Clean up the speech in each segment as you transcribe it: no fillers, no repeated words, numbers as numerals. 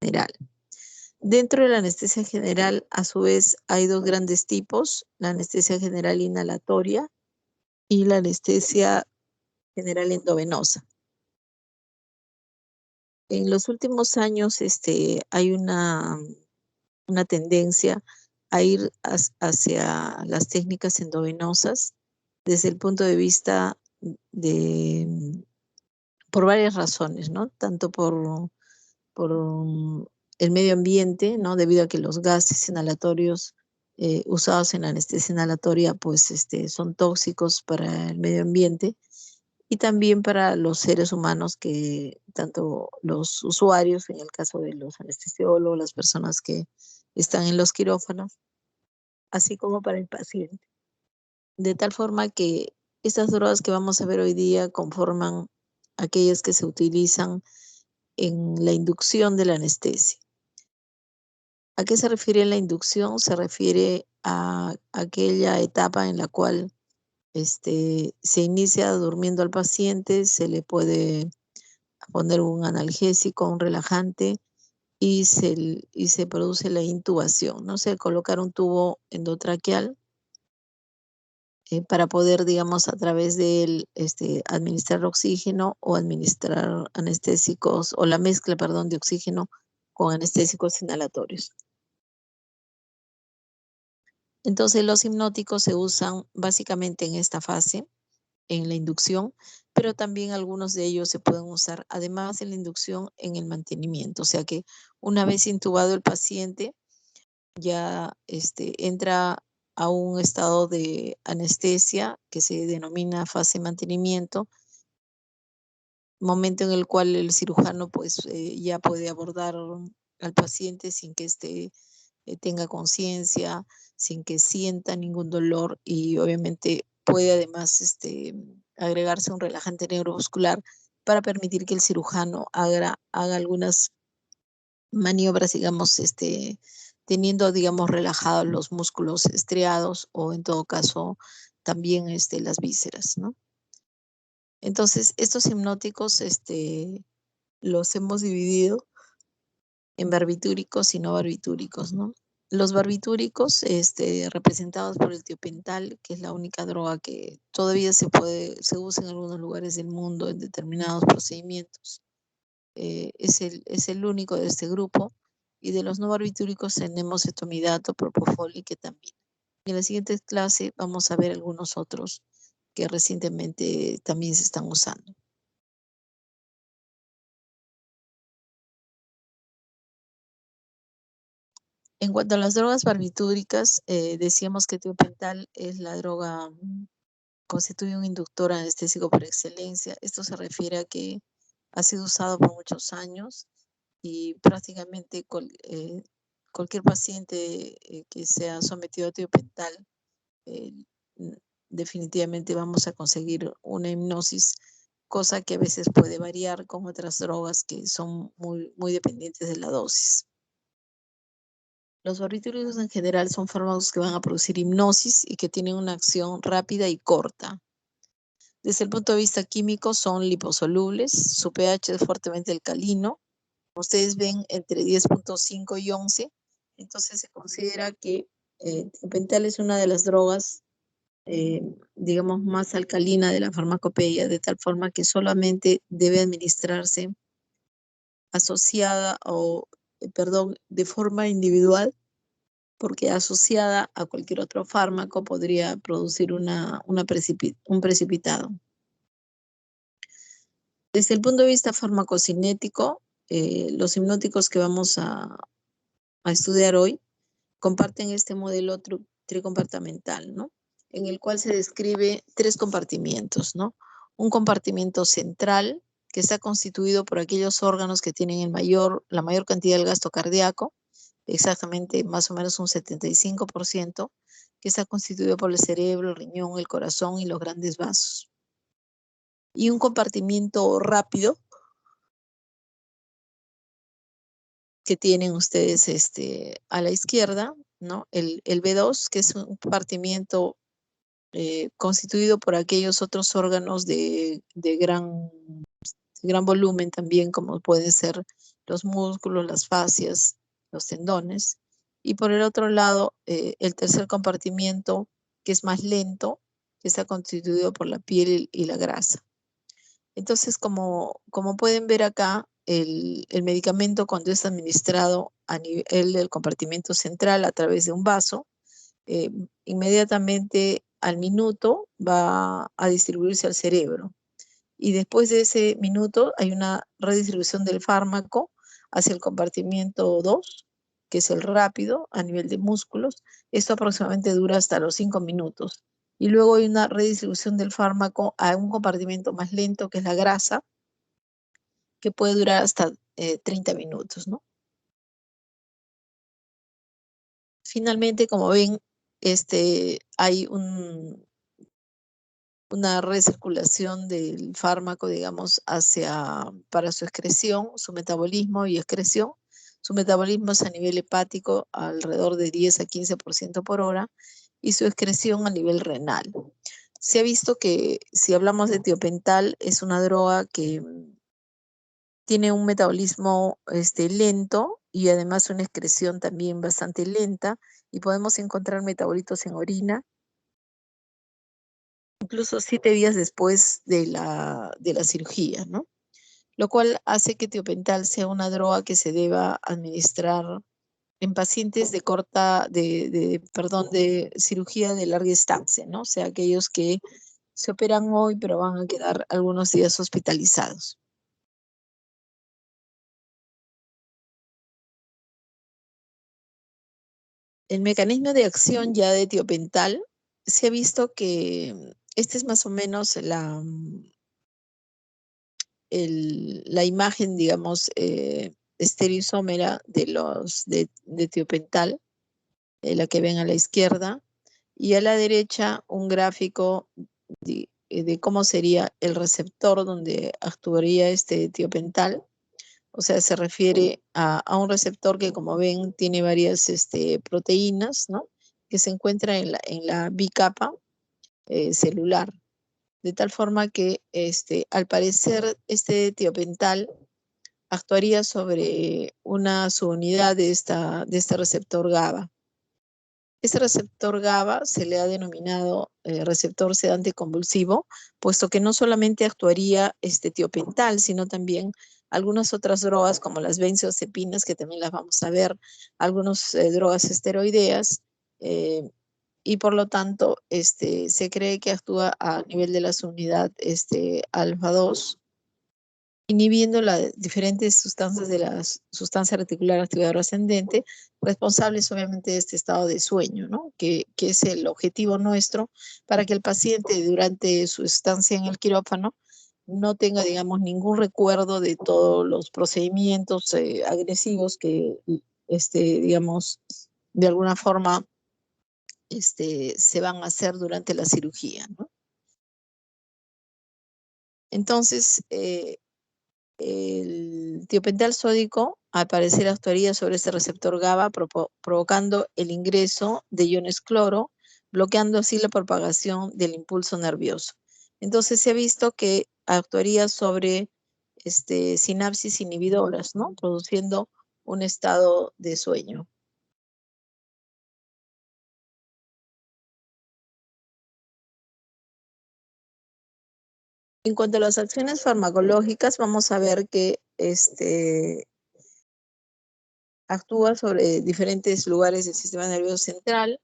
general. Dentro de la anestesia general, a su vez, hay dos grandes tipos, la anestesia general inhalatoria y la anestesia general endovenosa. En los últimos años hay una tendencia a ir hacia las técnicas endovenosas desde el punto de vista por varias razones, ¿no? Tanto por el medio ambiente, ¿no? Debido a que los gases inhalatorios usados en la anestesia inhalatoria pues son tóxicos para el medio ambiente y también para los seres humanos, que tanto los usuarios, en el caso de los anestesiólogos, las personas que están en los quirófanos, así como para el paciente. De tal forma que estas drogas que vamos a ver hoy día conforman aquellas que se utilizan en la inducción de la anestesia. ¿A qué se refiere la inducción? Se refiere a aquella etapa en la cual se inicia durmiendo al paciente, se le puede poner un analgésico, un relajante y se produce la intubación, ¿no? Se colocar un tubo endotraqueal para poder, digamos, a través de él administrar oxígeno o administrar anestésicos, o la mezcla, perdón, de oxígeno con anestésicos inhalatorios. Entonces los hipnóticos se usan básicamente en esta fase, en la inducción, pero también algunos de ellos se pueden usar además en la inducción en el mantenimiento. O sea que una vez intubado el paciente, ya entra a un estado de anestesia que se denomina fase de mantenimiento, momento en el cual el cirujano pues ya puede abordar al paciente sin que tenga conciencia, sin que sienta ningún dolor, y obviamente puede además agregarse un relajante neuromuscular para permitir que el cirujano haga algunas maniobras, digamos, teniendo, digamos, relajados los músculos estriados o en todo caso también las vísceras, ¿no? Entonces, estos hipnóticos los hemos dividido en barbitúricos y no barbitúricos, ¿no? Los barbitúricos, representados por el tiopental, que es la única droga que todavía se usa en algunos lugares del mundo en determinados procedimientos. Es el único de este grupo. Y de los no barbitúricos tenemos etomidato, propofol y ketamina. En la siguiente clase vamos a ver algunos otros que recientemente también se están usando. En cuanto a las drogas barbitúricas, decíamos que tiopental es la droga, constituye un inductor anestésico por excelencia. Esto se refiere a que ha sido usado por muchos años y prácticamente cualquier paciente que sea sometido a tiopental, eh, definitivamente vamos a conseguir una hipnosis, cosa que a veces puede variar con otras drogas que son muy dependientes de la dosis. Los barbitúricos en general son fármacos que van a producir hipnosis y que tienen una acción rápida y corta. Desde el punto de vista químico son liposolubles, su pH es fuertemente alcalino. Como ustedes ven, entre 10.5 y 11, entonces se considera que tiopental es una de las drogas, digamos, más alcalina de la farmacopeia, de tal forma que solamente debe administrarse asociada de forma individual, porque asociada a cualquier otro fármaco podría producir un precipitado. Desde el punto de vista farmacocinético, los hipnóticos que vamos a estudiar hoy comparten este modelo tricompartimental, ¿no? En el cual se describe 3 compartimientos, ¿no? Un compartimiento central que está constituido por aquellos órganos que tienen la mayor cantidad del gasto cardíaco, exactamente más o menos un 75%, que está constituido por el cerebro, el riñón, el corazón y los grandes vasos. Y un compartimiento rápido que tienen ustedes a la izquierda, ¿no? El B2, que es un compartimiento constituido por aquellos otros órganos de gran gran volumen también, como pueden ser los músculos, las fascias, los tendones. Y por el otro lado, el tercer compartimiento, que es más lento, que está constituido por la piel y la grasa. Entonces, como pueden ver acá, el medicamento cuando es administrado a nivel del compartimento central a través de un vaso, eh, inmediatamente al minuto va a distribuirse al cerebro. Y después de ese minuto hay una redistribución del fármaco hacia el compartimiento 2, que es el rápido a nivel de músculos. Esto aproximadamente dura hasta los 5 minutos. Y luego hay una redistribución del fármaco a un compartimento más lento, que es la grasa, que puede durar hasta 30 minutos, ¿no? Finalmente, como ven, hay una recirculación del fármaco, digamos, para su excreción, su metabolismo y excreción. Su metabolismo es a nivel hepático alrededor de 10 a 15% por hora y su excreción a nivel renal. Se ha visto que si hablamos de tiopental, es una droga que tiene un metabolismo lento y además una excreción también bastante lenta, y podemos encontrar metabolitos en orina, incluso 7 días después de la cirugía, ¿no? Lo cual hace que tiopental sea una droga que se deba administrar en pacientes de cirugía de larga estancia, ¿no? O sea, aquellos que se operan hoy, pero van a quedar algunos días hospitalizados. El mecanismo de acción ya de tiopental, se ha visto que esta es más o menos la imagen, digamos, estereoisómera de tiopental, la que ven a la izquierda, y a la derecha un gráfico de cómo sería el receptor donde actuaría este tiopental. O sea, se refiere a un receptor que, como ven, tiene varias proteínas, ¿no? Que se encuentra en la bicapa celular. De tal forma que, al parecer, este tiopental actuaría sobre una subunidad de este receptor GABA. Este receptor GABA se le ha denominado receptor sedante convulsivo, puesto que no solamente actuaría este tiopental, sino también algunas otras drogas como las benzodiazepinas, que también las vamos a ver, algunas drogas esteroideas, y por lo tanto se cree que actúa a nivel de la subunidad alfa 2, inhibiendo las diferentes sustancias de la sustancia reticular activadora ascendente, responsables obviamente de este estado de sueño, ¿no? Que es el objetivo nuestro para que el paciente durante su estancia en el quirófano no tenga, digamos, ningún recuerdo de todos los procedimientos agresivos que, digamos, de alguna forma se van a hacer durante la cirugía, ¿no? Entonces, el tiopental sódico, al parecer, actuaría sobre este receptor GABA, provocando el ingreso de iones cloro, bloqueando así la propagación del impulso nervioso. Entonces se ha visto que actuaría sobre sinapsis inhibidoras, ¿no? Produciendo un estado de sueño. En cuanto a las acciones farmacológicas, vamos a ver que actúa sobre diferentes lugares del sistema nervioso central,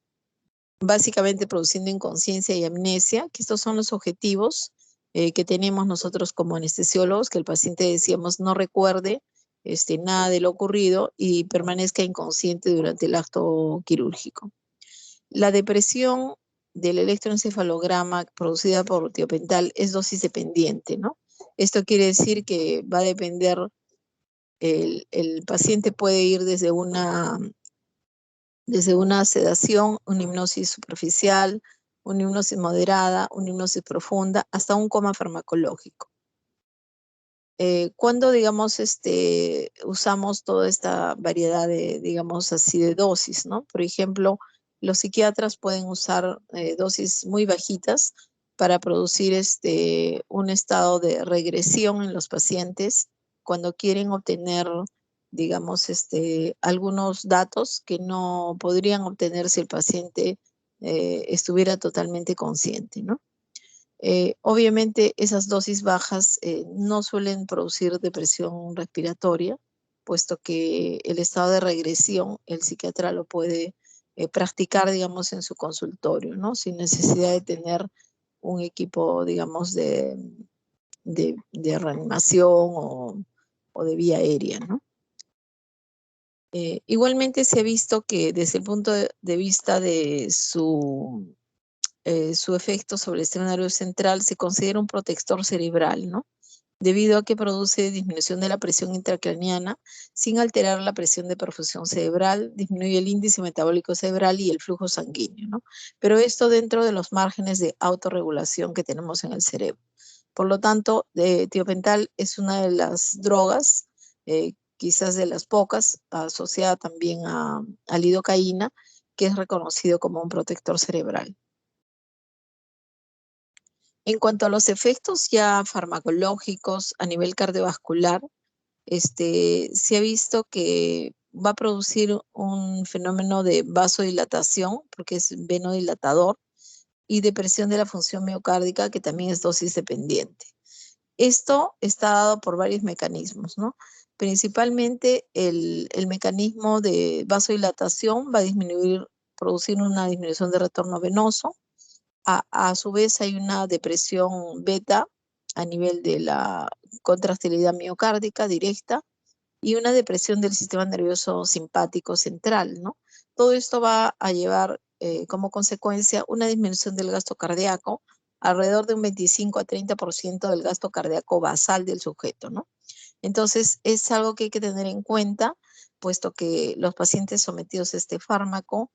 básicamente produciendo inconsciencia y amnesia, que estos son los objetivos que tenemos nosotros como anestesiólogos, que el paciente, decíamos, no recuerde nada de lo ocurrido y permanezca inconsciente durante el acto quirúrgico. La depresión del electroencefalograma producida por tiopental es dosis dependiente, ¿no? Esto quiere decir que va a depender, el paciente puede ir desde una sedación, una hipnosis superficial, una hipnosis moderada, una hipnosis profunda, hasta un coma farmacológico. Cuando, digamos, usamos toda esta variedad de, digamos así, de dosis, ¿no? Por ejemplo, los psiquiatras pueden usar dosis muy bajitas, para producir un estado de regresión en los pacientes cuando quieren obtener, digamos, algunos datos que no podrían obtener si el paciente estuviera totalmente consciente, ¿no? Obviamente esas dosis bajas no suelen producir depresión respiratoria, puesto que el estado de regresión el psiquiatra lo puede practicar, digamos, en su consultorio, ¿no? Sin necesidad de tener un equipo, digamos, de reanimación o de vía aérea, ¿no? Igualmente se ha visto que desde el punto de vista de su efecto sobre el sistema nervioso central se considera un protector cerebral, ¿no? Debido a que produce disminución de la presión intracraneana sin alterar la presión de perfusión cerebral, disminuye el índice metabólico cerebral y el flujo sanguíneo, ¿no? Pero esto dentro de los márgenes de autorregulación que tenemos en el cerebro. Por lo tanto, tiopental es una de las drogas, quizás de las pocas, asociada también a lidocaína, que es reconocido como un protector cerebral. En cuanto a los efectos ya farmacológicos a nivel cardiovascular, se ha visto que va a producir un fenómeno de vasodilatación, porque es venodilatador, y depresión de la función miocárdica, que también es dosis dependiente. Esto está dado por varios mecanismos, ¿no? Principalmente el mecanismo de vasodilatación va a producir una disminución de retorno venoso. A su vez hay una depresión beta a nivel de la contractilidad miocárdica directa y una depresión del sistema nervioso simpático central, ¿no? Todo esto va a llevar como consecuencia una disminución del gasto cardíaco, alrededor de un 25 a 30% del gasto cardíaco basal del sujeto, ¿no? Entonces, es algo que hay que tener en cuenta, puesto que los pacientes sometidos a este fármaco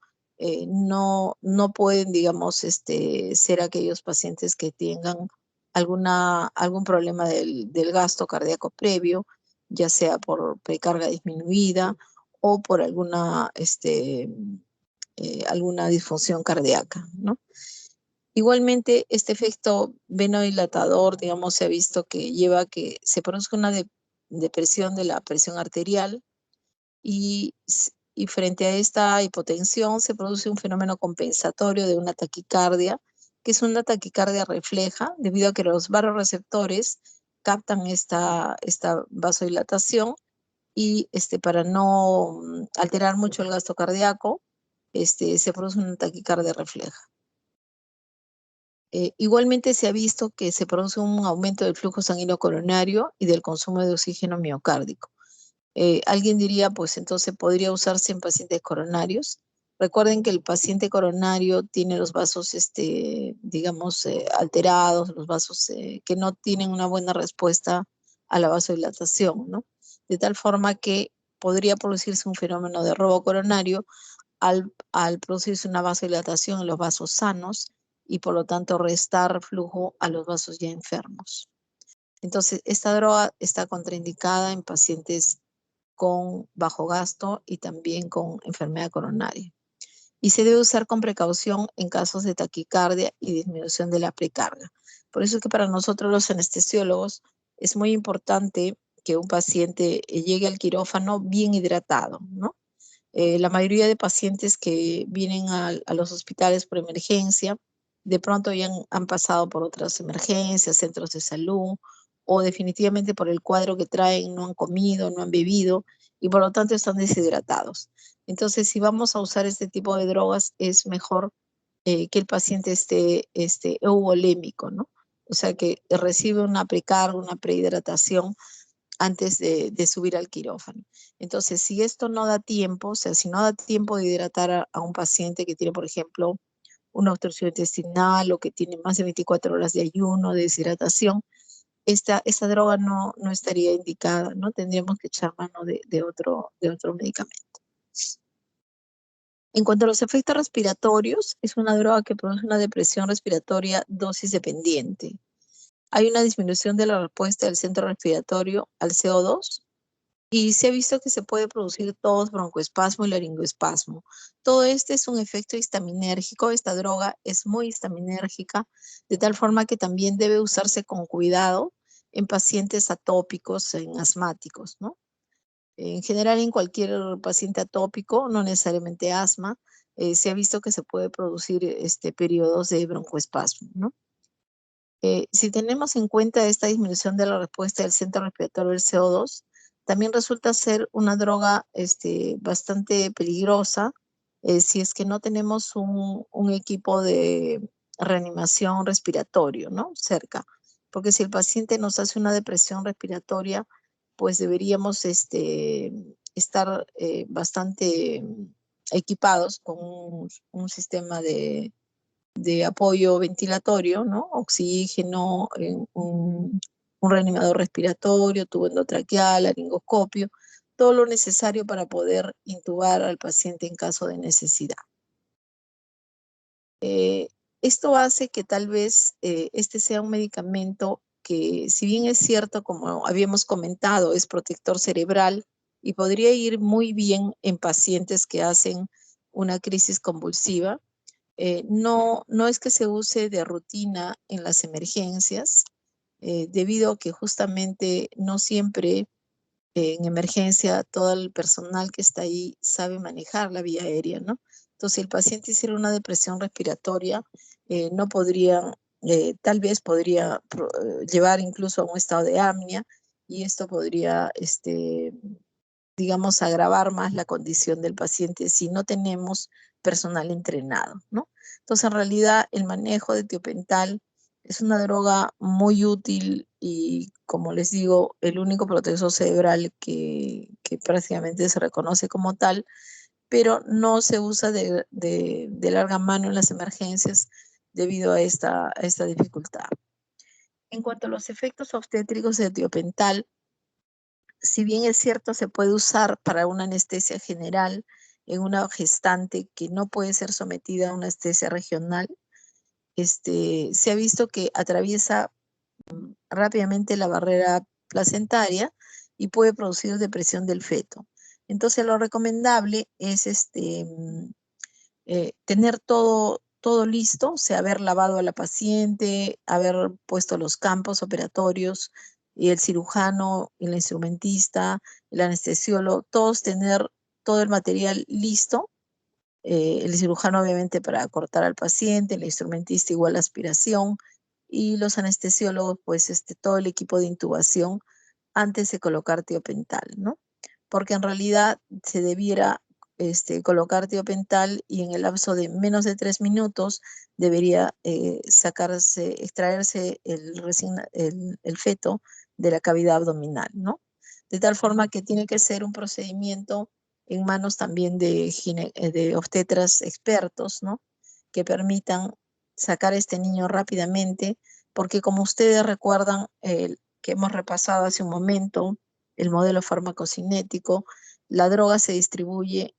no pueden, digamos, ser aquellos pacientes que tengan algún problema del gasto cardíaco previo, ya sea por precarga disminuida o por alguna disfunción cardíaca, ¿no? Igualmente, este efecto venodilatador, digamos, se ha visto que lleva a que se produzca una depresión de la presión arterial y frente a esta hipotensión se produce un fenómeno compensatorio de una taquicardia, que es una taquicardia refleja, debido a que los vasoreceptores captan esta vasodilatación y para no alterar mucho el gasto cardíaco, se produce una taquicardia refleja. Igualmente se ha visto que se produce un aumento del flujo sanguíneo coronario y del consumo de oxígeno miocárdico. Alguien diría, pues entonces podría usarse en pacientes coronarios. Recuerden que el paciente coronario tiene los vasos, digamos, alterados, los vasos que no tienen una buena respuesta a la vasodilatación, ¿no? De tal forma que podría producirse un fenómeno de robo coronario al producirse una vasodilatación en los vasos sanos y por lo tanto restar flujo a los vasos ya enfermos. Entonces, esta droga está contraindicada en pacientes con bajo gasto y también con enfermedad coronaria. Y se debe usar con precaución en casos de taquicardia y disminución de la precarga. Por eso es que para nosotros los anestesiólogos es muy importante que un paciente llegue al quirófano bien hidratado, ¿no? La mayoría de pacientes que vienen a los hospitales por emergencia, de pronto ya han pasado por otras emergencias, centros de salud, o definitivamente por el cuadro que traen, no han comido, no han bebido, y por lo tanto están deshidratados. Entonces, si vamos a usar este tipo de drogas, es mejor que el paciente esté euvolémico, ¿no? O sea, que recibe una precarga, una prehidratación antes de subir al quirófano. Entonces, si esto no da tiempo, o sea, si no da tiempo de hidratar a un paciente que tiene, por ejemplo, una obstrucción intestinal o que tiene más de 24 horas de ayuno, de deshidratación, esta droga no estaría indicada, ¿no? Tendríamos que echar mano de otro medicamento. En cuanto a los efectos respiratorios, es una droga que produce una depresión respiratoria dosis dependiente. Hay una disminución de la respuesta del centro respiratorio al CO2 Y se ha visto que se puede producir tos, broncoespasmo y laringoespasmo. Todo este es un efecto histaminérgico. Esta droga es muy histaminérgica, de tal forma que también debe usarse con cuidado en pacientes atópicos, en asmáticos, ¿no? En general, en cualquier paciente atópico, no necesariamente asma, se ha visto que se puede producir periodos de broncoespasmo, ¿no? Si tenemos en cuenta esta disminución de la respuesta del centro respiratorio del CO2, también resulta ser una droga bastante peligrosa si es que no tenemos un equipo de reanimación respiratorio, ¿no? Cerca. Porque si el paciente nos hace una depresión respiratoria, pues deberíamos estar bastante equipados con un sistema de apoyo ventilatorio, ¿no? Oxígeno, un reanimador respiratorio, tubo endotraqueal, laringoscopio, todo lo necesario para poder intubar al paciente en caso de necesidad. Esto hace que tal vez este sea un medicamento que, si bien es cierto, como habíamos comentado, es protector cerebral y podría ir muy bien en pacientes que hacen una crisis convulsiva, no es que se use de rutina en las emergencias, debido a que justamente no siempre en emergencia todo el personal que está ahí sabe manejar la vía aérea, ¿no? Entonces, si el paciente hiciera una depresión respiratoria, no podría, tal vez podría llevar incluso a un estado de apnea y esto podría, digamos, agravar más la condición del paciente si no tenemos personal entrenado, ¿no? Entonces, en realidad, el manejo de tiopental es una droga muy útil y, como les digo, el único protector cerebral que prácticamente se reconoce como tal, pero no se usa de larga mano en las emergencias debido a esta dificultad. En cuanto a los efectos obstétricos de tiopental, si bien es cierto, se puede usar para una anestesia general en una gestante que no puede ser sometida a una anestesia regional, se ha visto que atraviesa rápidamente la barrera placentaria y puede producir depresión del feto. Entonces, lo recomendable es tener todo listo, o sea, haber lavado a la paciente, haber puesto los campos operatorios y el cirujano, el instrumentista, el anestesiólogo, todos tener todo el material listo. El cirujano obviamente para cortar al paciente, el instrumentista igual aspiración y los anestesiólogos pues todo el equipo de intubación antes de colocar tiopental, ¿no? Porque en realidad se debiera colocar tiopental y en el lapso de menos de 3 minutos debería extraerse el feto de la cavidad abdominal, ¿no? De tal forma que tiene que ser un procedimiento en manos también de obstetras expertos, ¿no? Que permitan sacar a este niño rápidamente, porque como ustedes recuerdan, que hemos repasado hace un momento, el modelo farmacocinético, la droga se distribuye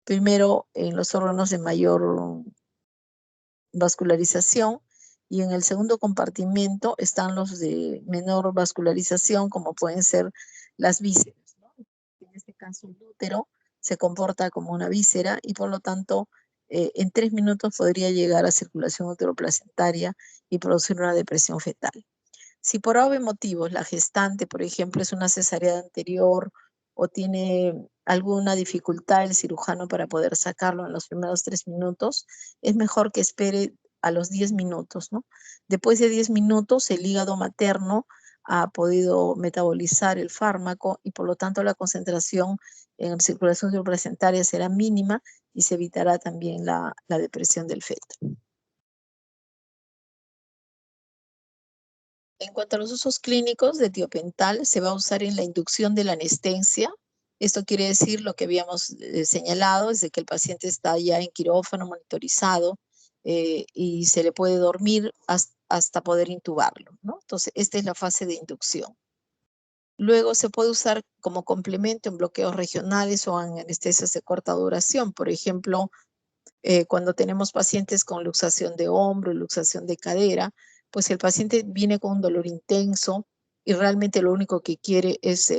primero en los órganos de mayor vascularización y en el segundo compartimento están los de menor vascularización, como pueden ser las vísceras, ¿no? En este caso, el útero se comporta como una víscera y por lo tanto en 3 minutos podría llegar a circulación uteroplacentaria y producir una depresión fetal. Si por obvios motivos la gestante, por ejemplo, es una cesárea anterior o tiene alguna dificultad el cirujano para poder sacarlo en los primeros 3 minutos, es mejor que espere a los 10 minutos, ¿no? Después de 10 minutos, el hígado materno ha podido metabolizar el fármaco y por lo tanto la concentración en la circulación supraplacentaria será mínima y se evitará también la depresión del feto. En cuanto a los usos clínicos de tiopental, se va a usar en la inducción de la anestesia. Esto quiere decir lo que habíamos señalado, es de que el paciente está ya en quirófano monitorizado y se le puede dormir hasta poder intubarlo, ¿no? Entonces, esta es la fase de inducción. Luego se puede usar como complemento en bloqueos regionales o en anestesias de corta duración. Por ejemplo, cuando tenemos pacientes con luxación de hombro, luxación de cadera, pues el paciente viene con un dolor intenso, y realmente lo único que quiere es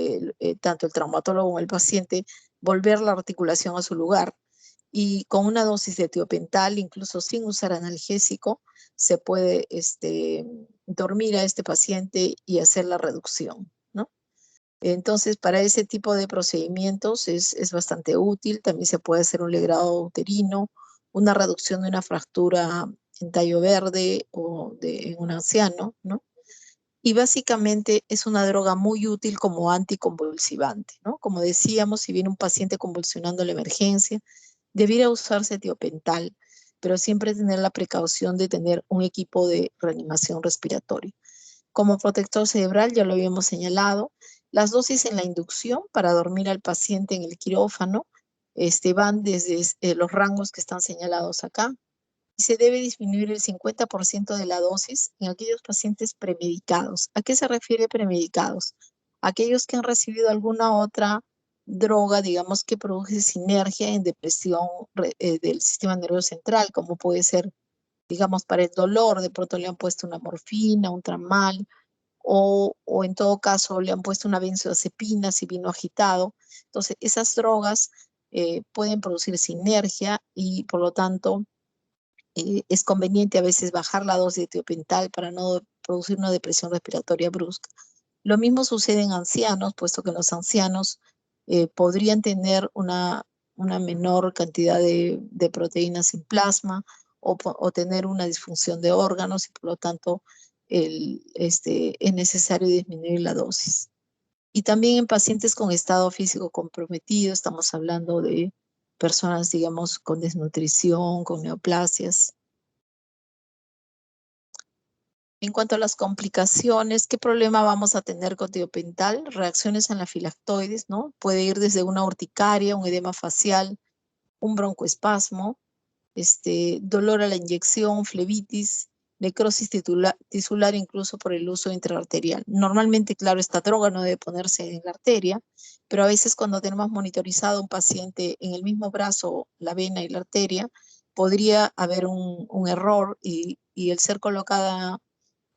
tanto el traumatólogo como el paciente volver la articulación a su lugar. Y con una dosis de tiopental, incluso sin usar analgésico, se puede dormir a este paciente y hacer la reducción, ¿no? Entonces, para ese tipo de procedimientos es bastante útil. También se puede hacer un legrado uterino, una reducción de una fractura en tallo verde o en un anciano, ¿no? Y básicamente es una droga muy útil como anticonvulsivante, ¿no? Como decíamos, si viene un paciente convulsionando la emergencia, debiera usarse tiopental, pero siempre tener la precaución de tener un equipo de reanimación respiratoria. Como protector cerebral, ya lo habíamos señalado, las dosis en la inducción para dormir al paciente en el quirófano van desde los rangos que están señalados acá, y se debe disminuir el 50% de la dosis en aquellos pacientes premedicados. ¿A qué se refiere premedicados? Aquellos que han recibido alguna otra droga, digamos, que produce sinergia en depresión del sistema nervioso central, como puede ser, digamos, para el dolor, de pronto le han puesto una morfina, un tramal, o en todo caso le han puesto una benzodiazepina si vino agitado. Entonces, esas drogas pueden producir sinergia y por lo tanto es conveniente a veces bajar la dosis de tiopental para no producir una depresión respiratoria brusca. Lo mismo sucede en ancianos, puesto que los ancianos podrían tener una menor cantidad de proteínas en plasma o tener una disfunción de órganos y por lo tanto es necesario disminuir la dosis. Y también en pacientes con estado físico comprometido, estamos hablando de personas, digamos, con desnutrición, con neoplasias. En cuanto a las complicaciones, ¿qué problema vamos a tener con tiopental? Reacciones anafilactoides, ¿no? Puede ir desde una urticaria, un edema facial, un broncoespasmo, dolor a la inyección, flebitis, necrosis tisular incluso por el uso intraarterial. Normalmente, claro, esta droga no debe ponerse en la arteria, pero a veces cuando tenemos monitorizado a un paciente en el mismo brazo, la vena y la arteria, podría haber un error y el ser colocada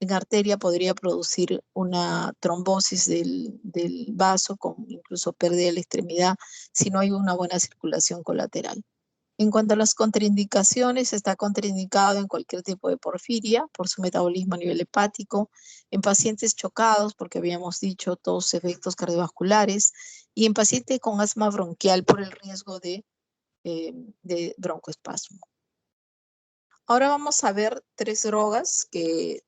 en arteria podría producir una trombosis del vaso con incluso pérdida de la extremidad si no hay una buena circulación colateral. En cuanto a las contraindicaciones, está contraindicado en cualquier tipo de porfiria por su metabolismo a nivel hepático, en pacientes chocados, porque habíamos dicho todos efectos cardiovasculares, y en pacientes con asma bronquial por el riesgo de broncoespasmo. Ahora vamos a ver 3 drogas que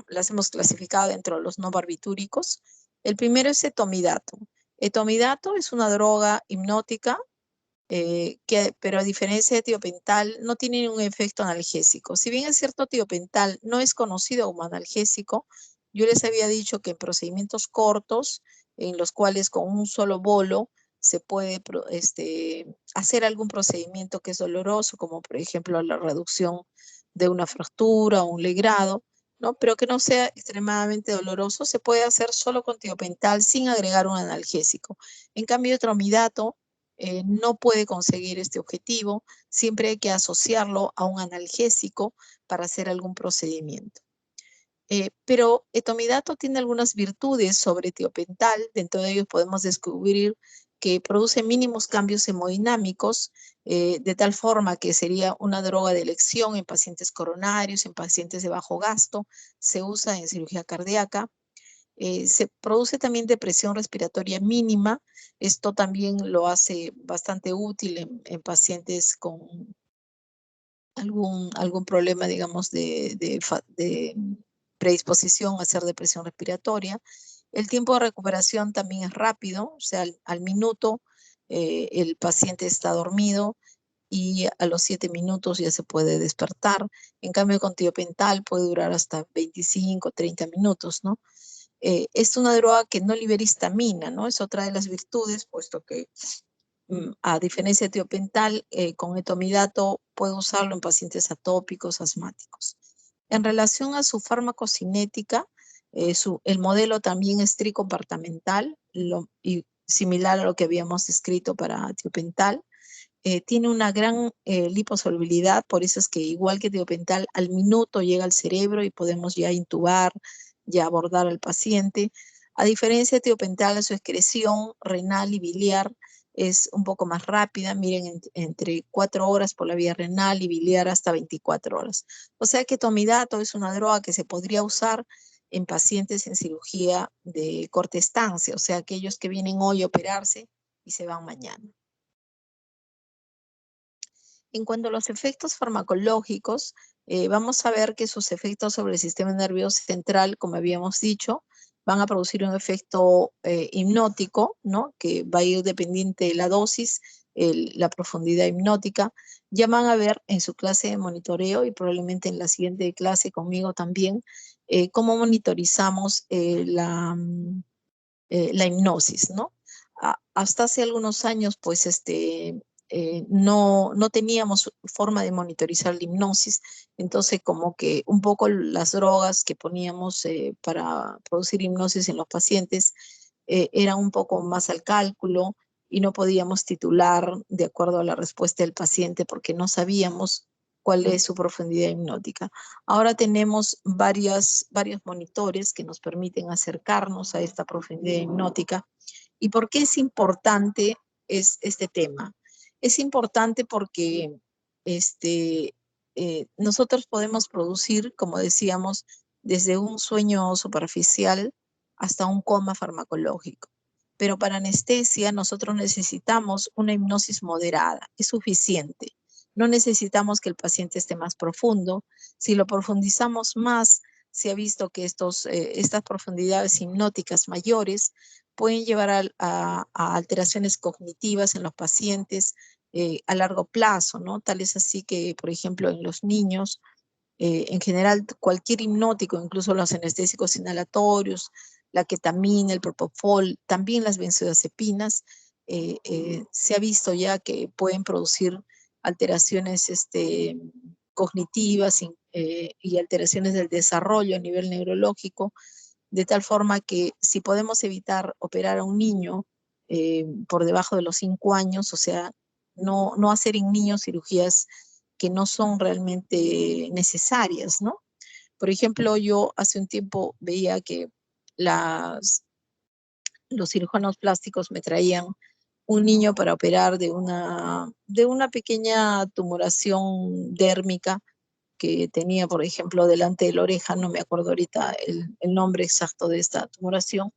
las hemos clasificado dentro de los no barbitúricos. El primero es etomidato. Etomidato es una droga hipnótica, pero a diferencia de tiopental, no tiene un efecto analgésico. Si bien es cierto, tiopental no es conocido como analgésico, yo les había dicho que en procedimientos cortos, en los cuales con un solo bolo se puede hacer algún procedimiento que es doloroso, como por ejemplo la reducción de una fractura o un legrado, ¿no? Pero que no sea extremadamente doloroso, se puede hacer solo con tiopental sin agregar un analgésico. En cambio, tromidato no puede conseguir este objetivo, siempre hay que asociarlo a un analgésico para hacer algún procedimiento. Pero etomidato tiene algunas virtudes sobre tiopental, dentro de ellos podemos descubrir que produce mínimos cambios hemodinámicos, de tal forma que sería una droga de elección en pacientes coronarios, en pacientes de bajo gasto, se usa en cirugía cardíaca. Se produce también depresión respiratoria mínima. Esto también lo hace bastante útil en pacientes con algún problema, digamos, de predisposición a hacer depresión respiratoria. El tiempo de recuperación también es rápido, o sea, al minuto el paciente está dormido y a los 7 minutos ya se puede despertar. En cambio, con tiopental puede durar hasta 25, 30 minutos, ¿no? Es una droga que no libera histamina, ¿no? Es otra de las virtudes, puesto que a diferencia de tiopental, con etomidato puedo usarlo en pacientes atópicos, asmáticos. En relación a su farmacocinética, el modelo también es tricompartamental y similar a lo que habíamos escrito para tiopental. Tiene una gran liposolubilidad, por eso es que igual que tiopental, al minuto llega al cerebro y podemos ya intubar, ya abordar al paciente. A diferencia de tiopental, su excreción renal y biliar es un poco más rápida, miren, entre 4 horas por la vía renal y biliar hasta 24 horas. O sea que tomidato es una droga que se podría usar en pacientes en cirugía de corta estancia, o sea, aquellos que vienen hoy a operarse y se van mañana. En cuanto a los efectos farmacológicos, vamos a ver que sus efectos sobre el sistema nervioso central, como habíamos dicho, van a producir un efecto hipnótico, ¿no? Que va a ir dependiente de la dosis, la profundidad hipnótica. Ya van a ver en su clase de monitoreo y probablemente en la siguiente clase conmigo también, cómo monitorizamos la hipnosis, ¿no? Hasta hace algunos años, pues, no teníamos forma de monitorizar la hipnosis, entonces como que un poco las drogas que poníamos para producir hipnosis en los pacientes eran un poco más al cálculo y no podíamos titular de acuerdo a la respuesta del paciente porque no sabíamos cuál es su profundidad hipnótica. Ahora tenemos varios monitores que nos permiten acercarnos a esta profundidad hipnótica. ¿Y por qué es importante este tema? Es importante porque nosotros podemos producir, como decíamos, desde un sueño superficial hasta un coma farmacológico. Pero para anestesia nosotros necesitamos una hipnosis moderada, es suficiente. No necesitamos que el paciente esté más profundo. Si lo profundizamos más, se ha visto que estas profundidades hipnóticas mayores pueden llevar a alteraciones cognitivas en los pacientes a largo plazo, ¿no? Tal es así que, por ejemplo, en los niños, en general, cualquier hipnótico, incluso los anestésicos inhalatorios, la ketamina, el propofol, también las benzodiazepinas, se ha visto ya que pueden producir alteraciones cognitivas y alteraciones del desarrollo a nivel neurológico, de tal forma que si podemos evitar operar a un niño por debajo de los 5 años, o sea, no hacer en niños cirugías que no son realmente necesarias, ¿no? Por ejemplo, yo hace un tiempo veía que los cirujanos plásticos me traían un niño para operar de una pequeña tumoración dérmica que tenía, por ejemplo, delante de la oreja, no me acuerdo ahorita el nombre exacto de esta tumoración,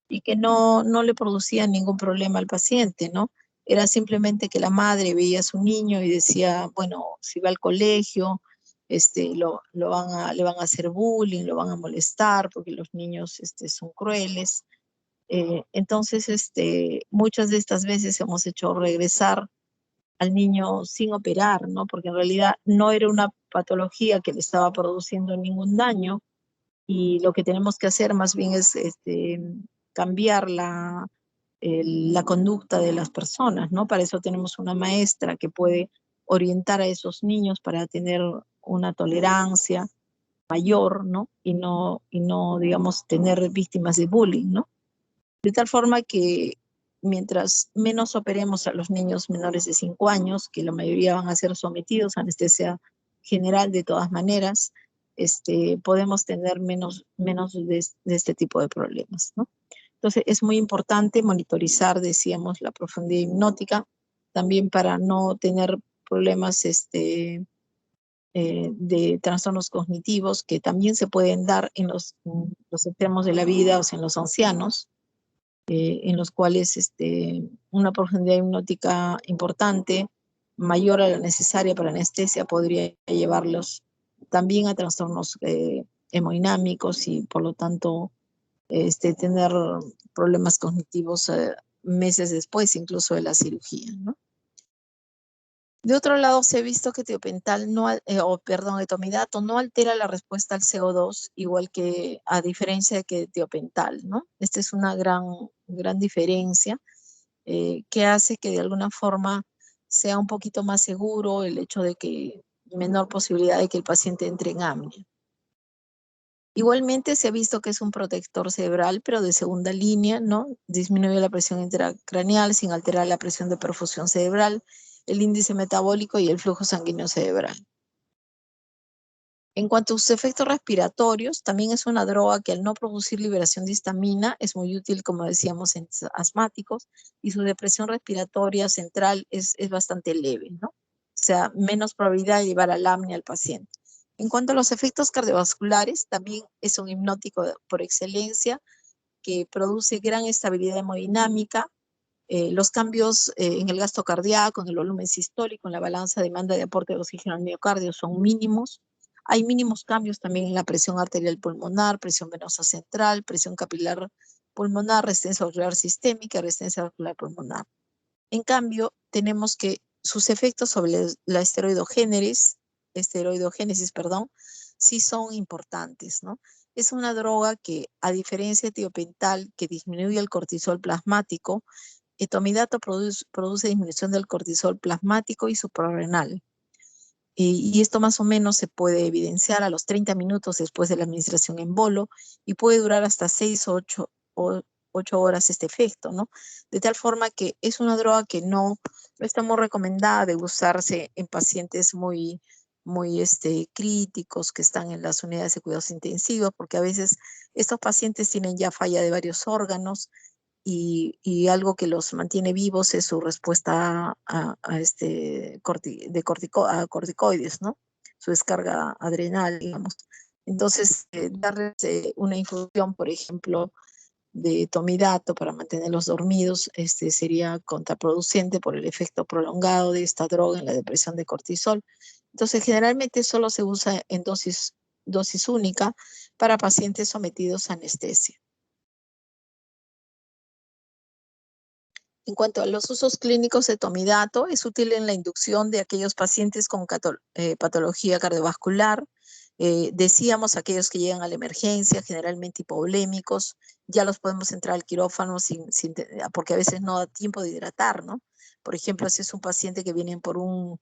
y que no le producía ningún problema al paciente, ¿no? Era simplemente que la madre veía a su niño y decía, bueno, si va al colegio, le van a hacer bullying, lo van a molestar, porque los niños son crueles. Entonces, muchas de estas veces hemos hecho regresar al niño sin operar, ¿no? Porque en realidad no era una patología que le estaba produciendo ningún daño, y lo que tenemos que hacer más bien es cambiar la conducta de las personas, ¿no? Para eso tenemos una maestra que puede orientar a esos niños para tener una tolerancia mayor, ¿no? Y no, digamos, tener víctimas de bullying, ¿no? De tal forma que mientras menos operemos a los niños menores de 5 años, que la mayoría van a ser sometidos a anestesia general de todas maneras, podemos tener menos de este tipo de problemas, ¿no? Entonces es muy importante monitorizar, decíamos, la profundidad hipnótica, también para no tener problemas de trastornos cognitivos que también se pueden dar en los extremos de la vida, o sea, en los ancianos, en los cuales una profundidad hipnótica importante, mayor a la necesaria para anestesia, podría llevarlos también a trastornos hemodinámicos y por lo tanto tener problemas cognitivos meses después incluso de la cirugía, ¿no? De otro lado, se ha visto que tiopental etomidato no altera la respuesta al CO2, igual que a diferencia de que tiopental, ¿no? Esta es una gran diferencia que hace que de alguna forma sea un poquito más seguro el hecho de que menor posibilidad de que el paciente entre en apnea. Igualmente se ha visto que es un protector cerebral, pero de segunda línea, ¿no? Disminuye la presión intracraneal sin alterar la presión de perfusión cerebral, el índice metabólico y el flujo sanguíneo cerebral. En cuanto a sus efectos respiratorios, también es una droga que al no producir liberación de histamina es muy útil, como decíamos, en asmáticos, y su depresión respiratoria central es bastante leve, ¿no? O sea, menos probabilidad de llevar a la apnea al paciente. En cuanto a los efectos cardiovasculares, también es un hipnótico por excelencia que produce gran estabilidad hemodinámica. Los cambios en el gasto cardíaco, en el volumen sistólico, en la balanza de demanda de aporte de oxígeno al miocardio son mínimos. Hay mínimos cambios también en la presión arterial pulmonar, presión venosa central, presión capilar pulmonar, resistencia auricular sistémica, resistencia auricular pulmonar. En cambio, tenemos que sus efectos sobre la esteroidogénesis, perdón, sí son importantes, ¿no? Es una droga que, a diferencia de tiopental, que disminuye el cortisol plasmático, etomidato produce disminución del cortisol plasmático y suprarrenal. Y esto más o menos se puede evidenciar a los 30 minutos después de la administración en bolo y puede durar hasta 6 o 8 horas este efecto, ¿no? De tal forma que es una droga que no está muy recomendada de usarse en pacientes muy críticos que están en las unidades de cuidados intensivos, porque a veces estos pacientes tienen ya falla de varios órganos y algo que los mantiene vivos es su respuesta a corticoides, ¿no? Su descarga adrenal, digamos. Entonces, darles una infusión, por ejemplo, de tomidato para mantenerlos dormidos, sería contraproducente por el efecto prolongado de esta droga en la depresión de cortisol. Entonces, generalmente solo se usa en dosis única para pacientes sometidos a anestesia. En cuanto a los usos clínicos de tomidato, es útil en la inducción de aquellos pacientes con patología cardiovascular. Decíamos aquellos que llegan a la emergencia, generalmente hipovolémicos, ya los podemos entrar al quirófano porque a veces no da tiempo de hidratar, ¿no? Por ejemplo, si es un paciente que viene por un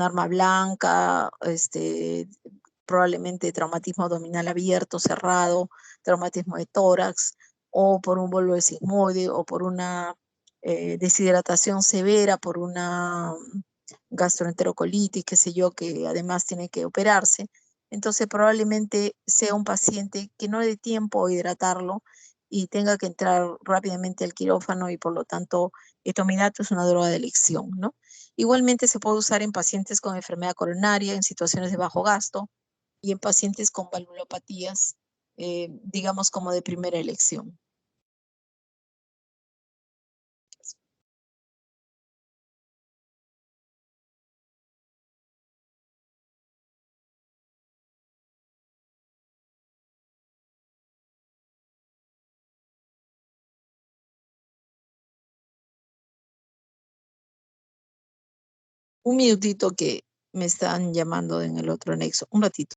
arma blanca, probablemente traumatismo abdominal abierto, cerrado, traumatismo de tórax, o por un bolo de sigmoide, o por una deshidratación severa por una gastroenterocolitis, qué sé yo, que además tiene que operarse. Entonces probablemente sea un paciente que no le dé tiempo a hidratarlo y tenga que entrar rápidamente al quirófano y por lo tanto etomidato es una droga de elección, ¿no? Igualmente se puede usar en pacientes con enfermedad coronaria, en situaciones de bajo gasto y en pacientes con valvulopatías, digamos como de primera elección. Un minutito que me están llamando en el otro anexo. Un ratito.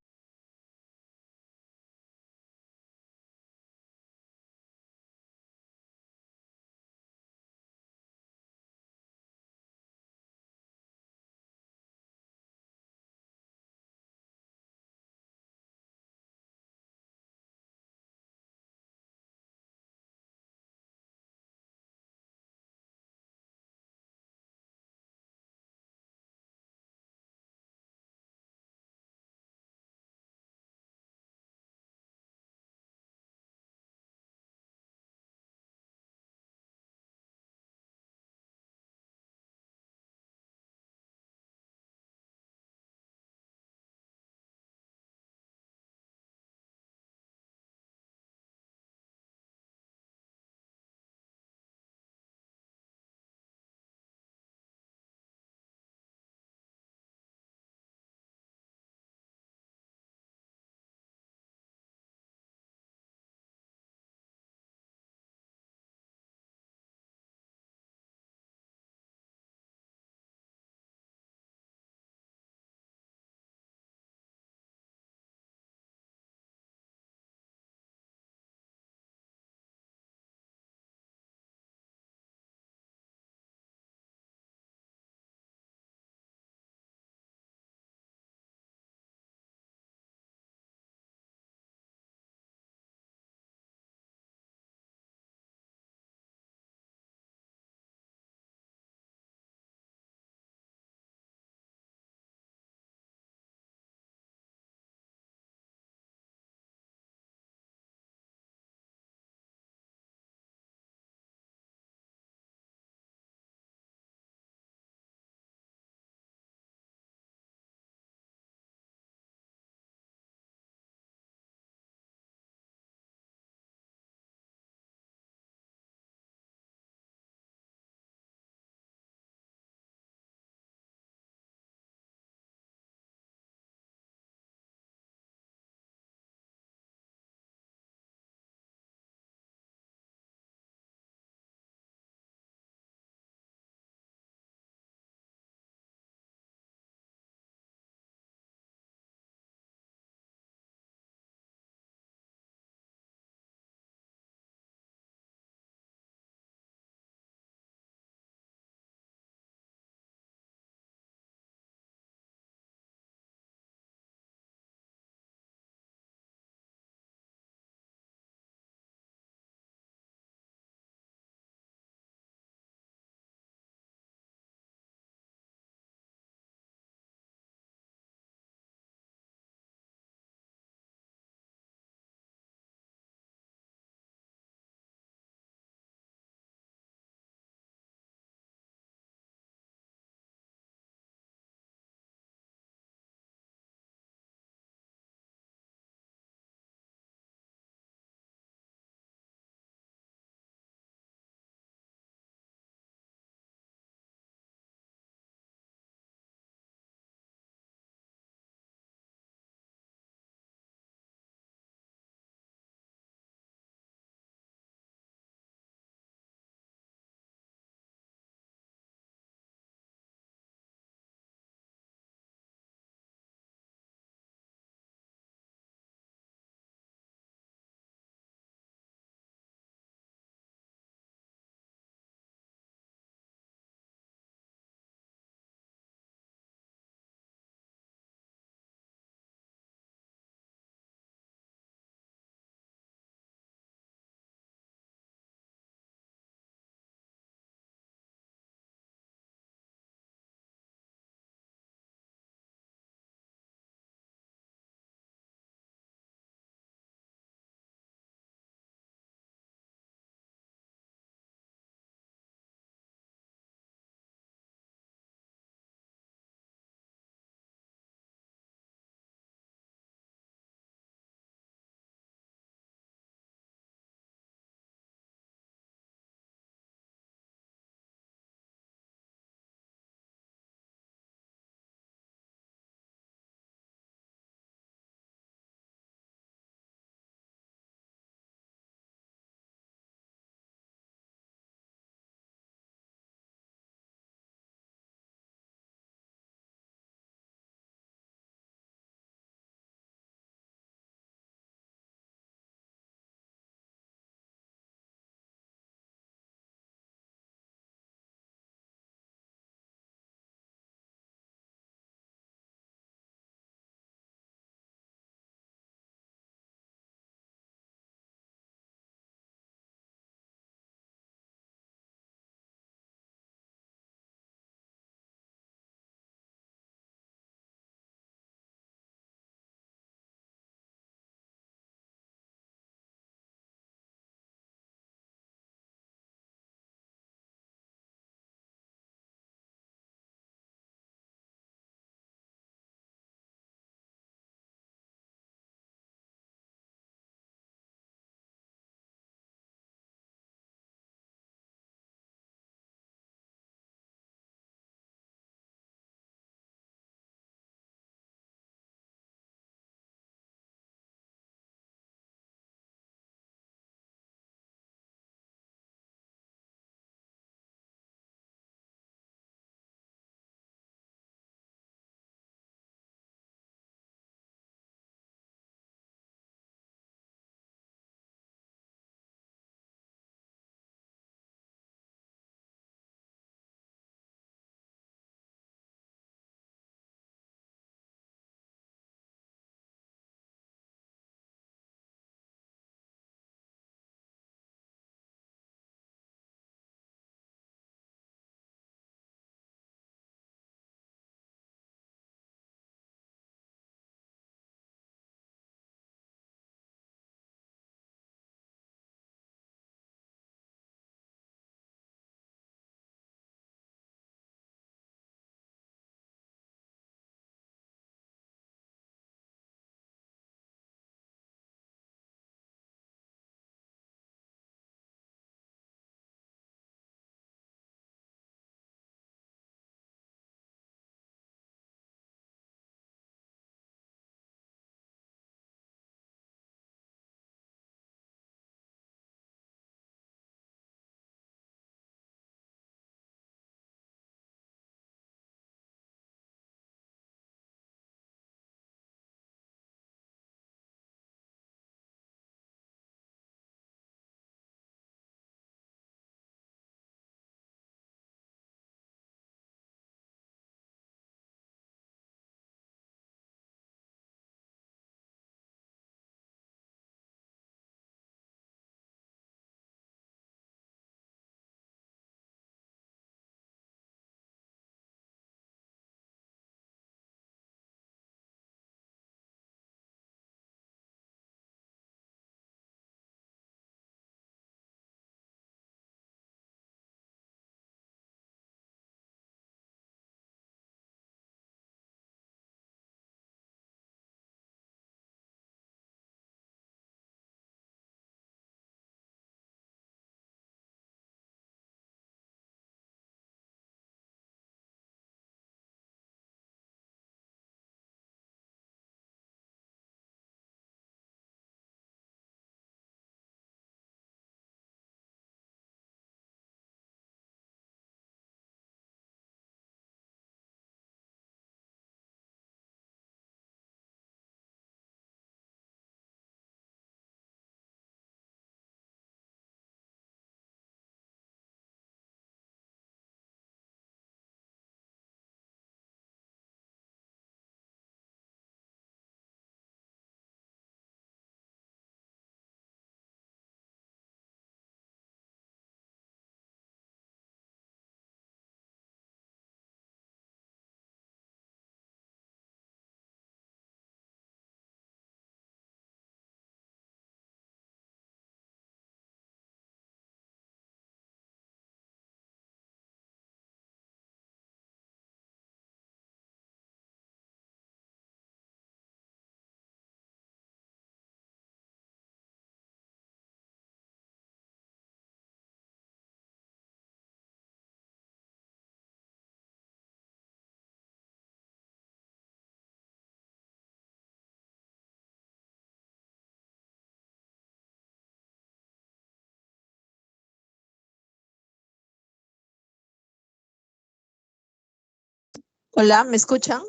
Hola, ¿me escuchan?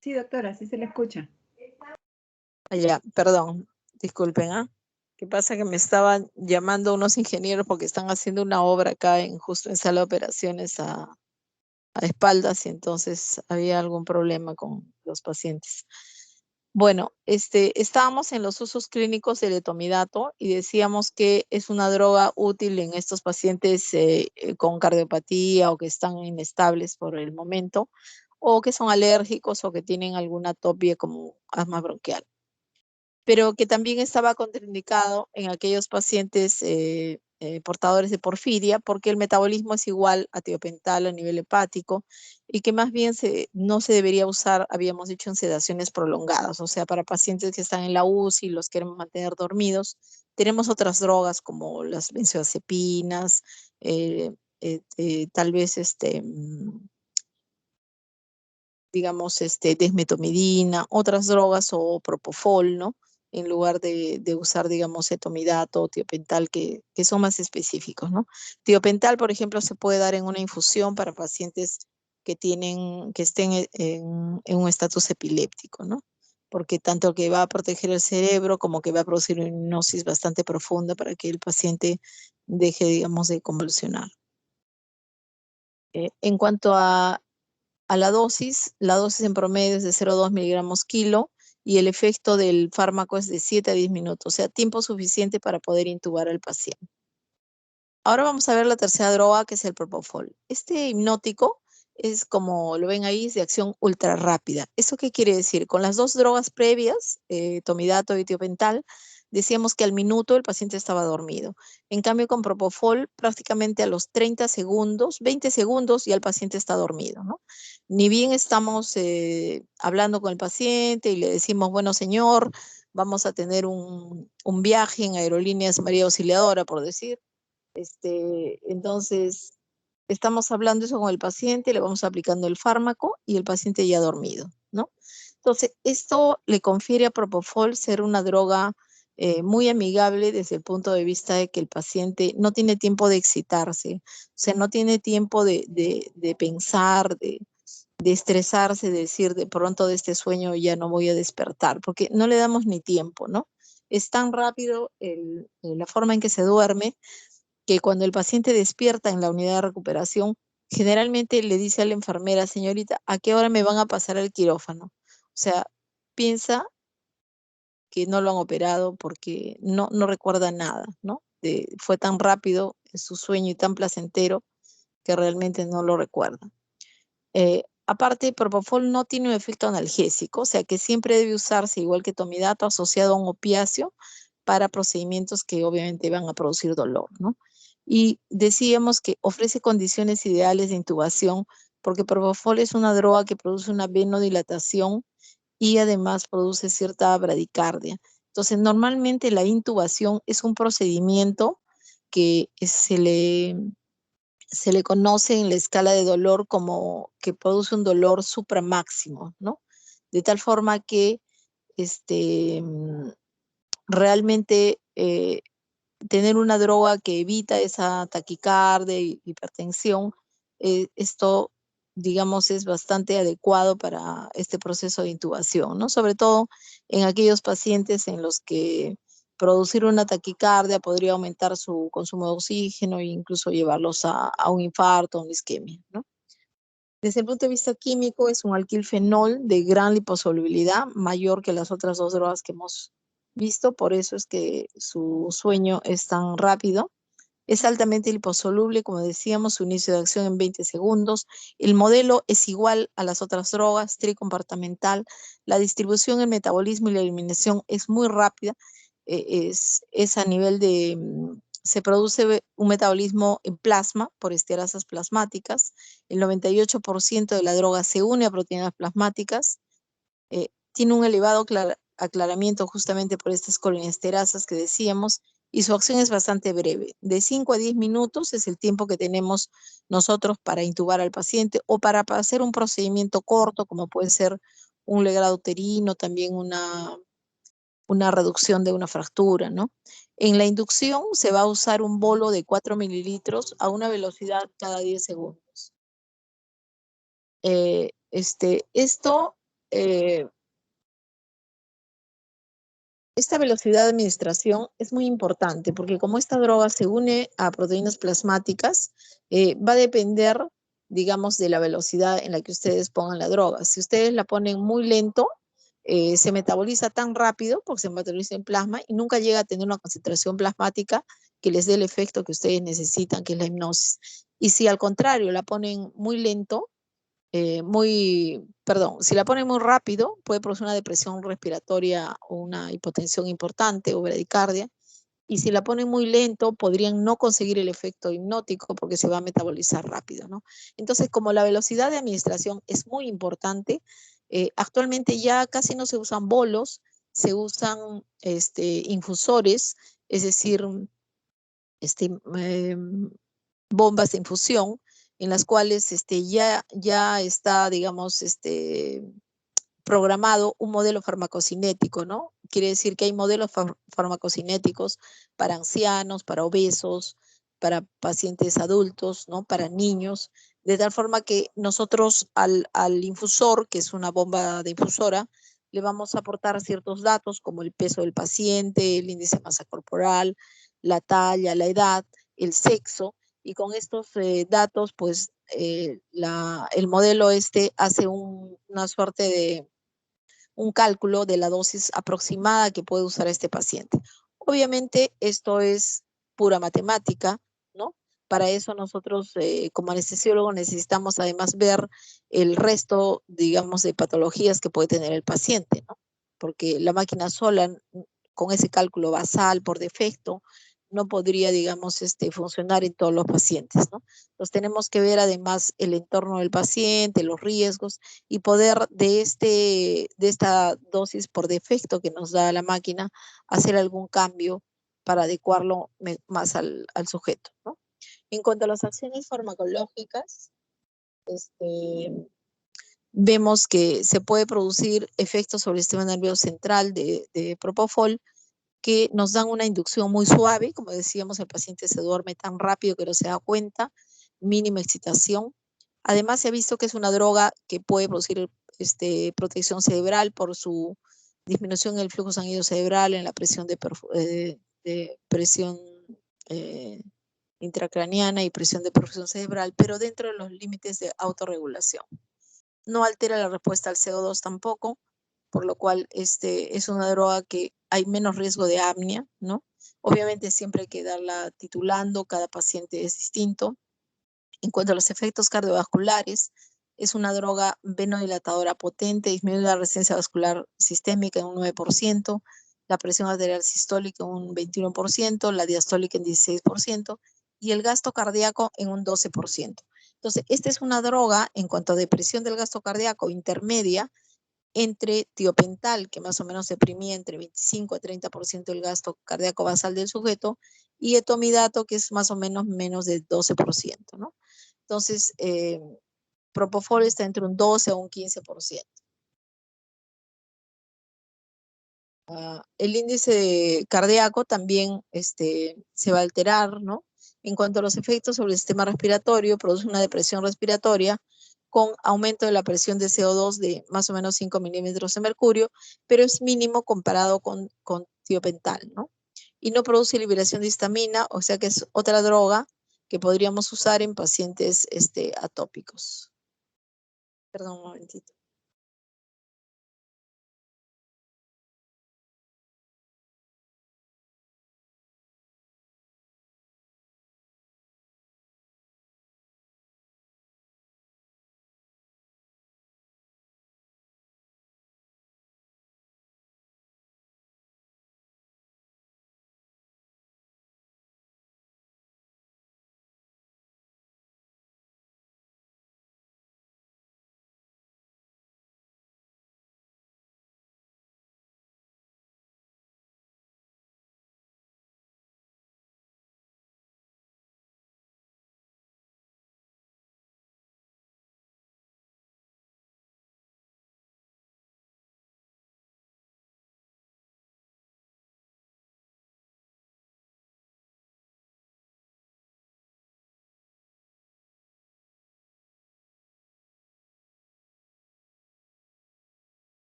Sí, doctora, sí se le escucha. Ya, perdón, disculpen, ¿ah? ¿Qué pasa? Que me estaban llamando unos ingenieros porque están haciendo una obra acá justo en sala de operaciones a espaldas y entonces había algún problema con los pacientes. Bueno, estábamos en los usos clínicos del etomidato y decíamos que es una droga útil en estos pacientes con cardiopatía o que están inestables por el momento o que son alérgicos o que tienen alguna atopia como asma bronquial, pero que también estaba contraindicado en aquellos pacientes portadores de porfiria, porque el metabolismo es igual a tiopental a nivel hepático y que más bien no se debería usar, habíamos dicho, en sedaciones prolongadas, o sea, para pacientes que están en la UCI y los queremos mantener dormidos. Tenemos otras drogas como las benzodiazepinas, tal vez digamos, desmetomidina, otras drogas o propofol, ¿no? En lugar de usar, digamos, etomidato o tiopental, que son más específicos, ¿no? Tiopental, por ejemplo, se puede dar en una infusión para pacientes que estén en un estatus epiléptico, ¿no? Porque tanto que va a proteger el cerebro como que va a producir una hipnosis bastante profunda para que el paciente deje, digamos, de convulsionar. En cuanto a la dosis en promedio es de 0,2 miligramos kilo y el efecto del fármaco es de 7 a 10 minutos, o sea, tiempo suficiente para poder intubar al paciente. Ahora vamos a ver la tercera droga, que es el propofol. Este hipnótico es, como lo ven ahí, es de acción ultra rápida. ¿Eso qué quiere decir? Con las dos drogas previas, tomidato y tiopental, decíamos que al minuto el paciente estaba dormido. En cambio, con propofol, prácticamente a los 30 segundos, 20 segundos, ya el paciente está dormido, ¿no? Ni bien estamos hablando con el paciente y le decimos, bueno, señor, vamos a tener un viaje en Aerolíneas María Auxiliadora, por decir. Entonces, estamos hablando eso con el paciente, le vamos aplicando el fármaco y el paciente ya ha dormido, ¿no? Entonces, esto le confiere a Propofol ser una droga muy amigable desde el punto de vista de que el paciente no tiene tiempo de excitarse, o sea, no tiene tiempo de pensar, de estresarse, de decir de pronto de este sueño ya no voy a despertar, porque no le damos ni tiempo, ¿no? Es tan rápido la forma en que se duerme que cuando el paciente despierta en la unidad de recuperación, generalmente le dice a la enfermera, señorita, ¿a qué hora me van a pasar al quirófano? O sea, piensa que no lo han operado porque no recuerda nada, ¿no? Fue tan rápido su sueño y tan placentero que realmente no lo recuerda. Aparte, Propofol no tiene un efecto analgésico, o sea que siempre debe usarse igual que tomidato asociado a un opiáceo para procedimientos que obviamente van a producir dolor, ¿no? Y decíamos que ofrece condiciones ideales de intubación porque Propofol es una droga que produce una venodilatación y además produce cierta bradicardia. Entonces, normalmente la intubación es un procedimiento que se le conoce en la escala de dolor como que produce un dolor supramáximo, ¿no? De tal forma que realmente tener una droga que evita esa taquicardia y hipertensión, esto, digamos, es bastante adecuado para este proceso de intubación, ¿no? Sobre todo en aquellos pacientes en los que producir una taquicardia podría aumentar su consumo de oxígeno e incluso llevarlos a un infarto, a una isquemia, ¿no? Desde el punto de vista químico, es un alquilfenol de gran liposolubilidad, mayor que las otras dos drogas que hemos visto, por eso es que su sueño es tan rápido. Es altamente liposoluble, como decíamos, su inicio de acción en 20 segundos. El modelo es igual a las otras drogas, tricompartamental. La distribución, el metabolismo y la eliminación es muy rápida. Es a nivel se produce un metabolismo en plasma por esterasas plasmáticas. El 98% de la droga se une a proteínas plasmáticas. Tiene un elevado aclaramiento justamente por estas colinesterasas que decíamos, y su acción es bastante breve. De 5 a 10 minutos es el tiempo que tenemos nosotros para intubar al paciente o para hacer un procedimiento corto, como puede ser un legrado uterino, también una reducción de una fractura, ¿no? En la inducción se va a usar un bolo de 4 mililitros a una velocidad cada 10 segundos. Esto, esta velocidad de administración es muy importante porque como esta droga se une a proteínas plasmáticas, va a depender, digamos, de la velocidad en la que ustedes pongan la droga. Si ustedes la ponen muy lento, se metaboliza tan rápido porque se metaboliza en plasma y nunca llega a tener una concentración plasmática que les dé el efecto que ustedes necesitan, que es la hipnosis. Y si al contrario la ponen muy lento, si la ponen muy rápido, puede producir una depresión respiratoria o una hipotensión importante o bradicardia. Y si la ponen muy lento, podrían no conseguir el efecto hipnótico porque se va a metabolizar rápido, ¿no? Entonces, como la velocidad de administración es muy importante, actualmente ya casi no se usan bolos, se usan infusores, es decir, este, eh, bombas de infusión en las cuales ya está, digamos, programado un modelo farmacocinético, ¿no? Quiere decir que hay modelos farmacocinéticos para ancianos, para obesos, para pacientes adultos, ¿no? Para niños, de tal forma que nosotros al infusor, que es una bomba de infusora, le vamos a aportar ciertos datos como el peso del paciente, el índice de masa corporal, la talla, la edad, el sexo, y con estos datos, pues el modelo hace una suerte de un cálculo de la dosis aproximada que puede usar este paciente. Obviamente esto es pura matemática, ¿no? Para eso nosotros como anestesiólogos necesitamos además ver el resto, digamos, de patologías que puede tener el paciente, ¿no? Porque la máquina sola, con ese cálculo basal por defecto, no podría, digamos, funcionar en todos los pacientes, ¿no? Entonces tenemos que ver además el entorno del paciente, los riesgos, y poder de esta dosis por defecto que nos da la máquina, hacer algún cambio para adecuarlo más al sujeto, ¿no? En cuanto a las acciones farmacológicas, vemos que se puede producir efectos sobre el sistema nervioso central de Propofol que nos dan una inducción muy suave, como decíamos, el paciente se duerme tan rápido que no se da cuenta, mínima excitación. Además, se ha visto que es una droga que puede producir protección cerebral por su disminución en el flujo sanguíneo cerebral, en la presión de presión eh, intracraniana y presión de perfusión cerebral, pero dentro de los límites de autorregulación. No altera la respuesta al CO2 tampoco, por lo cual es una droga que hay menos riesgo de apnea, ¿no? Obviamente siempre hay que darla titulando, cada paciente es distinto. En cuanto a los efectos cardiovasculares, es una droga venodilatadora potente, disminuye la resistencia vascular sistémica en un 9%, la presión arterial sistólica en un 21%, la diastólica en 16% y el gasto cardíaco en un 12%. Entonces, esta es una droga en cuanto a depresión del gasto cardíaco intermedia entre tiopental, que más o menos deprimía entre 25 a 30% del gasto cardíaco basal del sujeto, y etomidato, que es más o menos del 12%, ¿no? Entonces, Propofol está entre un 12 a un 15%. El índice cardíaco también se va a alterar, ¿no? En cuanto a los efectos sobre el sistema respiratorio, produce una depresión respiratoria con aumento de la presión de CO2 de más o menos 5 milímetros de mercurio, pero es mínimo comparado con tiopental, ¿no? Y no produce liberación de histamina, o sea que es otra droga que podríamos usar en pacientes atópicos. Perdón un momentito.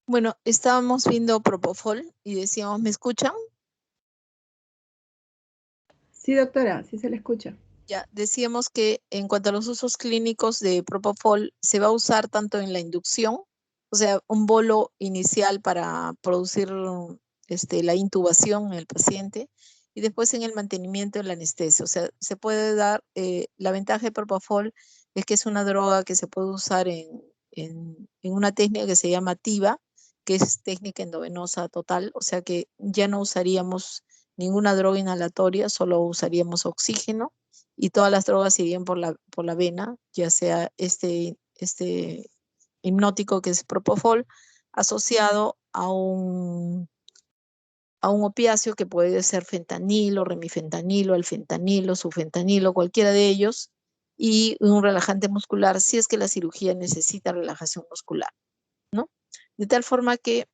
Bueno, estábamos viendo Propofol y decíamos, ¿me escuchan? Sí, doctora, sí se le escucha. Ya, decíamos que en cuanto a los usos clínicos de Propofol, se va a usar tanto en la inducción, o sea, un bolo inicial para producir la intubación en el paciente, y después en el mantenimiento de la anestesia. O sea, se puede dar, la ventaja de Propofol es que es una droga que se puede usar en una técnica que se llama TIVA, que es técnica endovenosa total, o sea que ya no usaríamos ninguna droga inhalatoria, solo usaríamos oxígeno y todas las drogas irían por la vena, ya sea este hipnótico que es Propofol, asociado a un opiáceo que puede ser fentanilo, remifentanilo, alfentanilo, sufentanilo, cualquiera de ellos, y un relajante muscular si es que la cirugía necesita relajación muscular, ¿no? De tal forma que,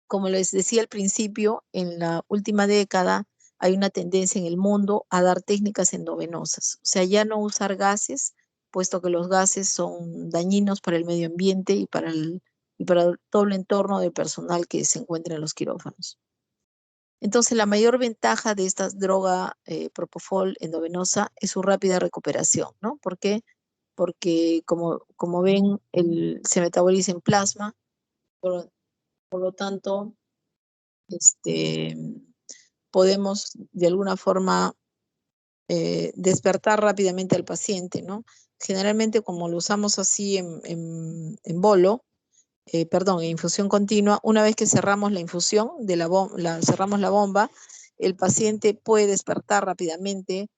como les decía al principio, en la última década hay una tendencia en el mundo a dar técnicas endovenosas, o sea, ya no usar gases, puesto que los gases son dañinos para el medio ambiente y para todo el entorno del personal que se encuentra en los quirófanos. Entonces, la mayor ventaja de esta droga Propofol endovenosa es su rápida recuperación, ¿no? ¿Por qué? Porque como ven, se metaboliza en plasma, por lo tanto, este, podemos de alguna forma despertar rápidamente al paciente, ¿no? Generalmente, como lo usamos así en bolo, perdón, en infusión continua, una vez que cerramos la infusión, cerramos la bomba, el paciente puede despertar rápidamente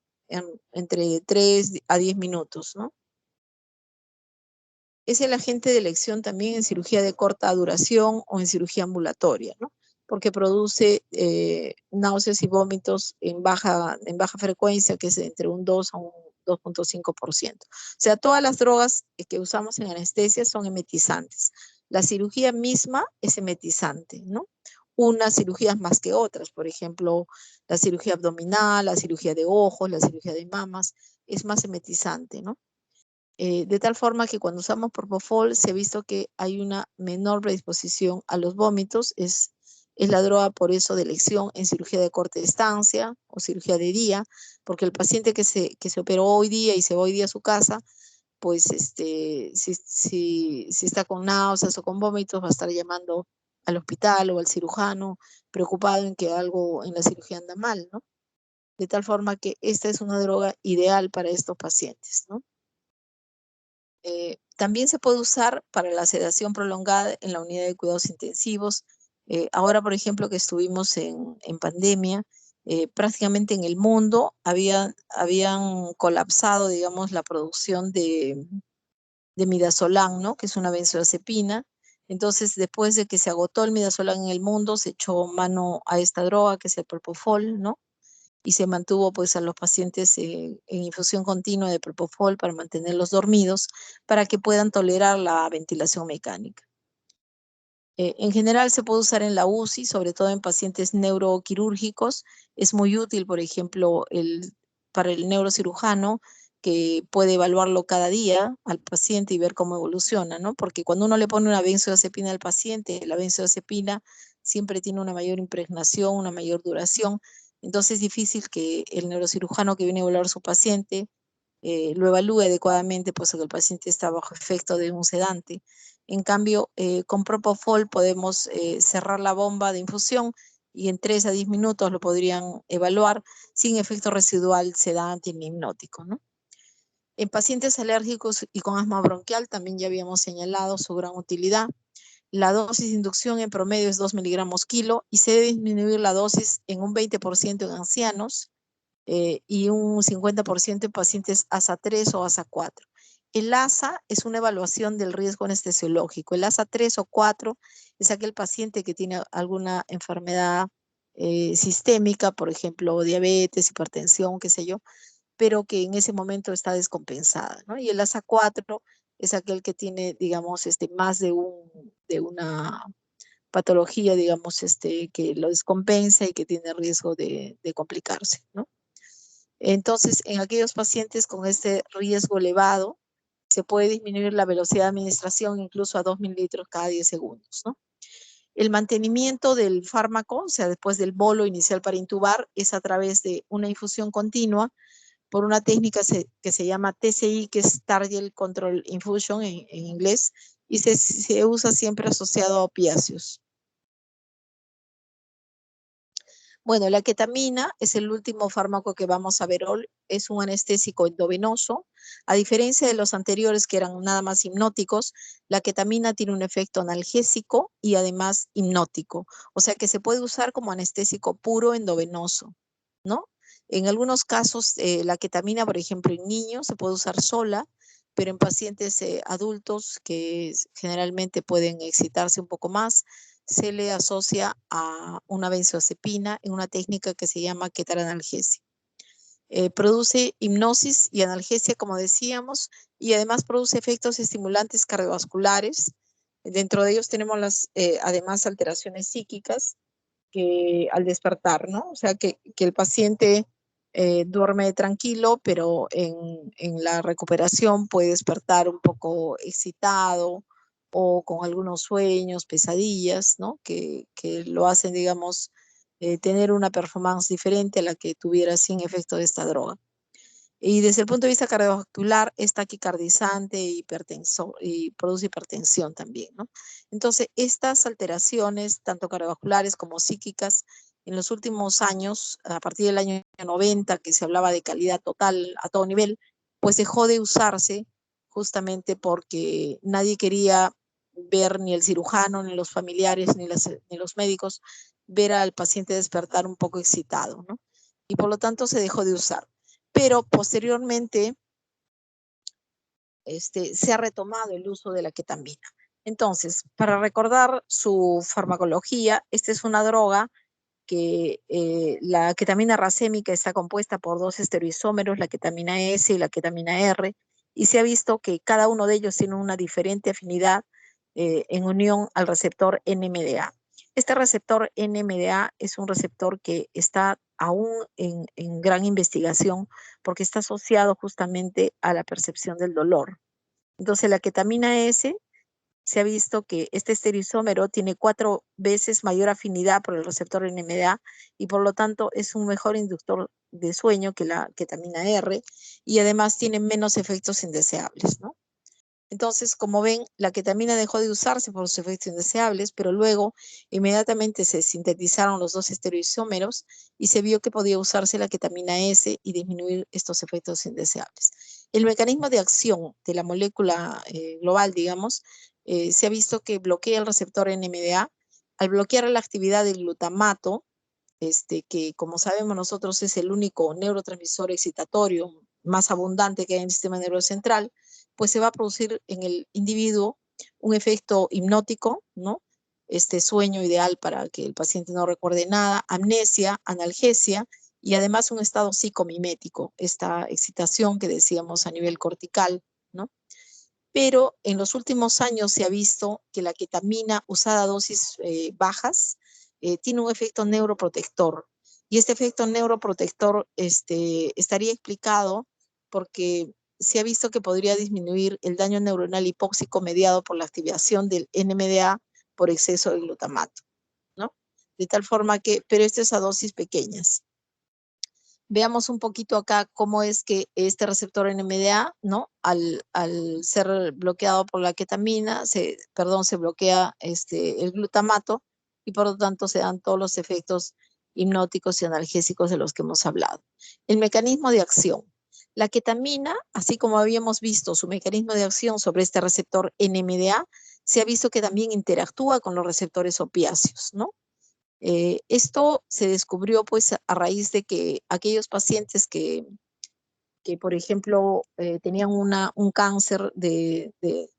entre 3 a 10 minutos, ¿no? Es el agente de elección también en cirugía de corta duración o en cirugía ambulatoria, ¿no? Porque produce náuseas y vómitos en baja frecuencia, que es entre un 2 a un 2,5%. O sea, todas las drogas que usamos en anestesia son emetizantes. La cirugía misma es emetizante, ¿no? Unas cirugías más que otras, por ejemplo, la cirugía abdominal, la cirugía de ojos, la cirugía de mamas, es más emetizante, ¿no? De tal forma que cuando usamos Propofol se ha visto que hay una menor predisposición a los vómitos, es la droga por eso de elección en cirugía de corta distancia o cirugía de día, porque el paciente que se operó hoy día y se va hoy día a su casa, pues si está con náuseas o con vómitos va a estar llamando al hospital o al cirujano preocupado en que algo en la cirugía anda mal, ¿no? De tal forma que esta es una droga ideal para estos pacientes, ¿no? También se puede usar para la sedación prolongada en la unidad de cuidados intensivos. Ahora, por ejemplo, que estuvimos en pandemia, prácticamente en el mundo habían colapsado, digamos, la producción de midazolam, ¿no? Que es una benzodiazepina. Entonces, después de que se agotó el midazolam en el mundo, se echó mano a esta droga, que es el Propofol, ¿no? Y se mantuvo pues a los pacientes en infusión continua de Propofol para mantenerlos dormidos, para que puedan tolerar la ventilación mecánica. En general se puede usar en la UCI, sobre todo en pacientes neuroquirúrgicos. Es muy útil, por ejemplo, para el neurocirujano, que puede evaluarlo cada día al paciente y ver cómo evoluciona, ¿no? Porque cuando uno le pone una benzodiazepina al paciente, la benzodiazepina siempre tiene una mayor impregnación, una mayor duración. Entonces es difícil que el neurocirujano que viene a evaluar a su paciente lo evalúe adecuadamente, puesto que el paciente está bajo efecto de un sedante. En cambio, con Propofol podemos cerrar la bomba de infusión y en 3 a 10 minutos lo podrían evaluar sin efecto residual sedante ni hipnótico, ¿no? En pacientes alérgicos y con asma bronquial también ya habíamos señalado su gran utilidad. La dosis de inducción en promedio es 2 miligramos kilo y se debe disminuir la dosis en un 20% en ancianos, y un 50% en pacientes ASA 3 o ASA 4. El ASA es una evaluación del riesgo anestesiológico. El ASA 3 o 4 es aquel paciente que tiene alguna enfermedad sistémica, por ejemplo, diabetes, hipertensión, qué sé yo, pero que en ese momento está descompensada, ¿no? Y el ASA 4 es aquel que tiene, digamos, más de una patología, digamos, que lo descompensa y que tiene riesgo de complicarse, ¿no? Entonces, en aquellos pacientes con este riesgo elevado, se puede disminuir la velocidad de administración incluso a 2 mililitros cada 10 segundos, ¿no? El mantenimiento del fármaco, o sea, después del bolo inicial para intubar, es a través de una infusión continua por una técnica que se llama TCI, que es Target Control Infusion en inglés, y se usa siempre asociado a opiáceos. Bueno, la ketamina es el último fármaco que vamos a ver hoy. Es un anestésico endovenoso. A diferencia de los anteriores que eran nada más hipnóticos, la ketamina tiene un efecto analgésico y además hipnótico. O sea que se puede usar como anestésico puro endovenoso, ¿no? En algunos casos, la ketamina, por ejemplo, en niños se puede usar sola, pero en pacientes adultos que generalmente pueden excitarse un poco más, se le asocia a una benzodiazepina en una técnica que se llama ketaranalgesia. Produce hipnosis y analgesia, como decíamos, y además produce efectos estimulantes cardiovasculares. Dentro de ellos tenemos además alteraciones psíquicas que al despertar, ¿no? O sea, que el paciente duerme tranquilo, pero en la recuperación puede despertar un poco excitado o con algunos sueños, pesadillas, ¿no? Que lo hacen, digamos, tener una performance diferente a la que tuviera sin efecto de esta droga. Y desde el punto de vista cardiovascular, es taquicardizante y produce hipertensión también, ¿no? Entonces, estas alteraciones, tanto cardiovasculares como psíquicas, en los últimos años, a partir del año 90, que se hablaba de calidad total a todo nivel, pues dejó de usarse justamente porque nadie quería ver, ni el cirujano, ni los familiares, ni los médicos, ver al paciente despertar un poco excitado, ¿no? Y por lo tanto se dejó de usar. Pero posteriormente se ha retomado el uso de la ketamina. Entonces, para recordar su farmacología, esta es una droga que la ketamina racémica está compuesta por dos estereoisómeros, la ketamina S y la ketamina R, y se ha visto que cada uno de ellos tiene una diferente afinidad en unión al receptor NMDA. Este receptor NMDA es un receptor que está aún en gran investigación porque está asociado justamente a la percepción del dolor. Entonces, la ketamina S se ha visto que este estereoisómero tiene 4 veces mayor afinidad por el receptor NMDA y por lo tanto es un mejor inductor de sueño que la ketamina R y además tiene menos efectos indeseables, ¿no? Entonces, como ven, la ketamina dejó de usarse por sus efectos indeseables, pero luego inmediatamente se sintetizaron los dos estereoisómeros y se vio que podía usarse la ketamina S y disminuir estos efectos indeseables. El mecanismo de acción de la molécula global, digamos, se ha visto que bloquea el receptor NMDA. Al bloquear la actividad del glutamato, que como sabemos nosotros es el único neurotransmisor excitatorio más abundante que hay en el sistema nervioso central, pues se va a producir en el individuo un efecto hipnótico, ¿no? Este sueño ideal para que el paciente no recuerde nada, amnesia, analgesia y además un estado psicomimético, esta excitación que decíamos a nivel cortical, ¿no? Pero en los últimos años se ha visto que la ketamina usada a dosis bajas tiene un efecto neuroprotector. Y este efecto neuroprotector estaría explicado porque se ha visto que podría disminuir el daño neuronal hipóxico mediado por la activación del NMDA por exceso de glutamato, ¿no? De tal forma que, pero esto es a dosis pequeñas. Veamos un poquito acá cómo es que este receptor NMDA, ¿no? Al ser bloqueado por la ketamina, se bloquea el glutamato y por lo tanto se dan todos los efectos hipnóticos y analgésicos de los que hemos hablado. El mecanismo de acción. La ketamina, así como habíamos visto su mecanismo de acción sobre este receptor NMDA, se ha visto que también interactúa con los receptores opiáceos, ¿no? Esto se descubrió pues a raíz de que aquellos pacientes que por ejemplo, tenían un cáncer de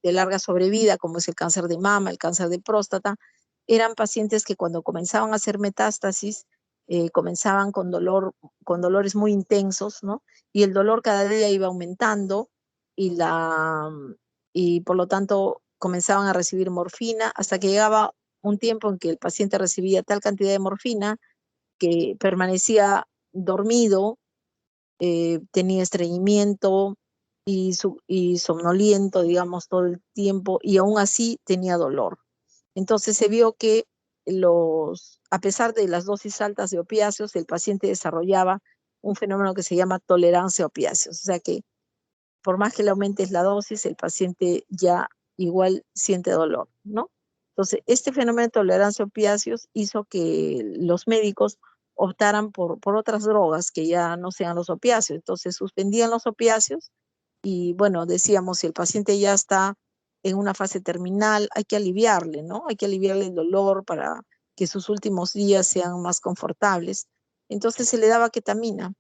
larga sobrevida, como es el cáncer de mama, el cáncer de próstata, eran pacientes que cuando comenzaban a hacer metástasis, comenzaban con dolores muy intensos, ¿no? Y el dolor cada día iba aumentando y por lo tanto comenzaban a recibir morfina hasta que llegaba un tiempo en que el paciente recibía tal cantidad de morfina que permanecía dormido, tenía estreñimiento y somnoliento, digamos, todo el tiempo, y aún así tenía dolor. Entonces se vio que a pesar de las dosis altas de opiáceos, el paciente desarrollaba un fenómeno que se llama tolerancia a opiáceos. O sea que por más que le aumentes la dosis, el paciente ya igual siente dolor, ¿no? Entonces, este fenómeno de tolerancia a opiáceos hizo que los médicos optaran por otras drogas que ya no sean los opiáceos. Entonces, suspendían los opiáceos y, bueno, decíamos, si el paciente ya está en una fase terminal, hay que aliviarle, ¿no? Hay que aliviarle el dolor para que sus últimos días sean más confortables. Entonces, se le daba ketamina.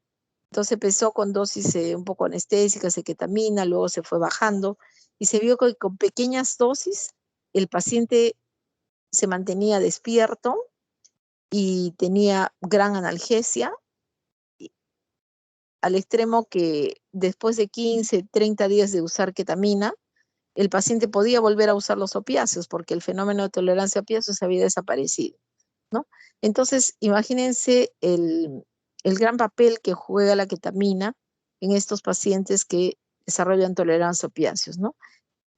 Entonces empezó con dosis un poco anestésicas de ketamina, luego se fue bajando y se vio que con pequeñas dosis el paciente se mantenía despierto y tenía gran analgesia, al extremo que después de 15, 30 días de usar ketamina, el paciente podía volver a usar los opiáceos porque el fenómeno de tolerancia a opiáceos había desaparecido, ¿no? Entonces, imagínense el gran papel que juega la ketamina en estos pacientes que desarrollan tolerancia a opiáceos, ¿no?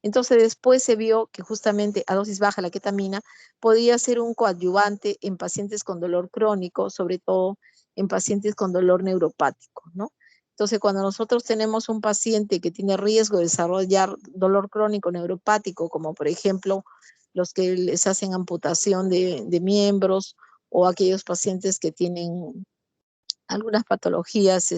Entonces, después se vio que justamente a dosis baja la ketamina podía ser un coadyuvante en pacientes con dolor crónico, sobre todo en pacientes con dolor neuropático, ¿no? Entonces, cuando nosotros tenemos un paciente que tiene riesgo de desarrollar dolor crónico neuropático, como por ejemplo los que les hacen amputación de miembros o aquellos pacientes que tienen algunas patologías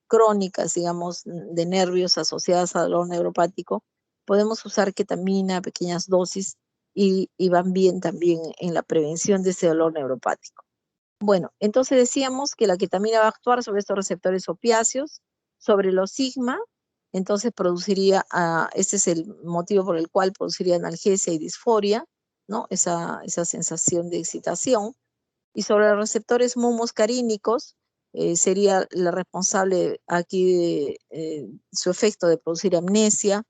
crónicas, digamos, de nervios asociadas a dolor neuropático, podemos usar ketamina, pequeñas dosis, y van bien también en la prevención de ese dolor neuropático. Bueno, entonces decíamos que la ketamina va a actuar sobre estos receptores opiáceos, sobre los sigma, entonces produciría, este es el motivo por el cual produciría analgesia y disforia, ¿no? Esa sensación de excitación. Y sobre los receptores muscarínicos, sería la responsable aquí de su efecto de producir amnesia,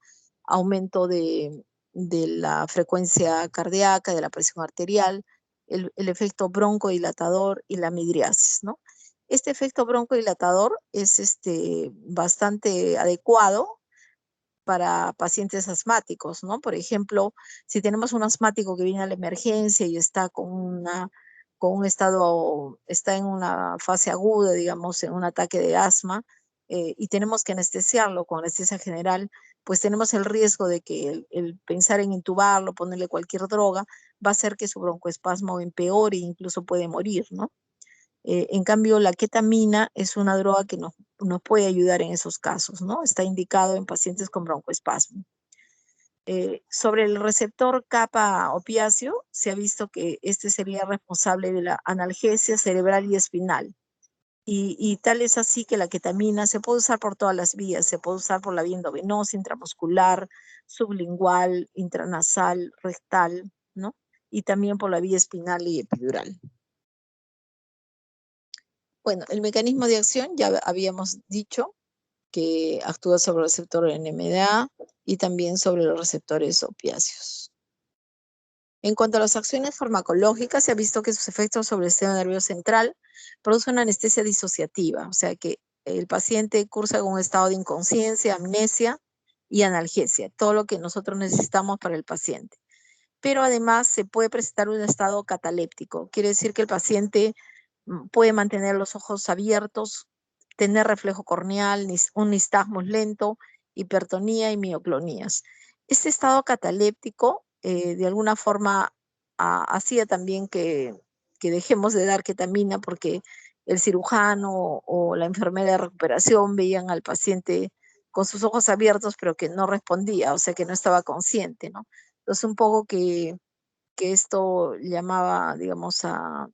aumento de la frecuencia cardíaca, de la presión arterial, el efecto broncodilatador y la midriasis, ¿no? Este efecto broncodilatador es bastante adecuado para pacientes asmáticos, ¿no? Por ejemplo, si tenemos un asmático que viene a la emergencia y está con un estado, está en una fase aguda, digamos, en un ataque de asma, y tenemos que anestesiarlo con anestesia general, pues tenemos el riesgo de que el pensar en intubarlo, ponerle cualquier droga, va a hacer que su broncoespasmo empeore e incluso puede morir, ¿no? En cambio, la ketamina es una droga que nos puede ayudar en esos casos, ¿no? Está indicado en pacientes con broncoespasmo. Sobre el receptor kappa opiáceo, se ha visto que este sería responsable de la analgesia cerebral y espinal. Y tal es así que la ketamina se puede usar por todas las vías, se puede usar por la vía endovenosa, intramuscular, sublingual, intranasal, rectal, ¿no? Y también por la vía espinal y epidural. Bueno, el mecanismo de acción ya habíamos dicho que actúa sobre el receptor NMDA y también sobre los receptores opiáceos. En cuanto a las acciones farmacológicas, se ha visto que sus efectos sobre el sistema nervioso central producen una anestesia disociativa, o sea que el paciente cursa con un estado de inconsciencia, amnesia y analgesia, todo lo que nosotros necesitamos para el paciente. Pero además se puede presentar un estado cataléptico, quiere decir que el paciente puede mantener los ojos abiertos, tener reflejo corneal, un nistagmus lento, hipertonía y mioclonías. Este estado cataléptico, de alguna forma, hacía también que dejemos de dar ketamina porque el cirujano o la enfermera de recuperación veían al paciente con sus ojos abiertos, pero que no respondía, o sea, que no estaba consciente, ¿no? Entonces, un poco que esto llamaba, digamos, a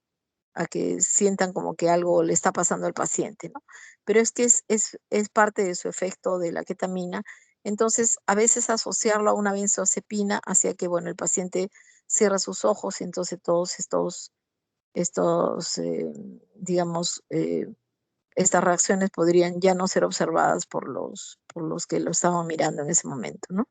que sientan como que algo le está pasando al paciente, ¿no? Pero es que es parte de su efecto de la ketamina. Entonces, a veces asociarlo a una benzodiazepina hacía que, bueno, el paciente cierra sus ojos y entonces todos estos digamos, estas reacciones podrían ya no ser observadas por los que lo estaban mirando en ese momento, ¿no?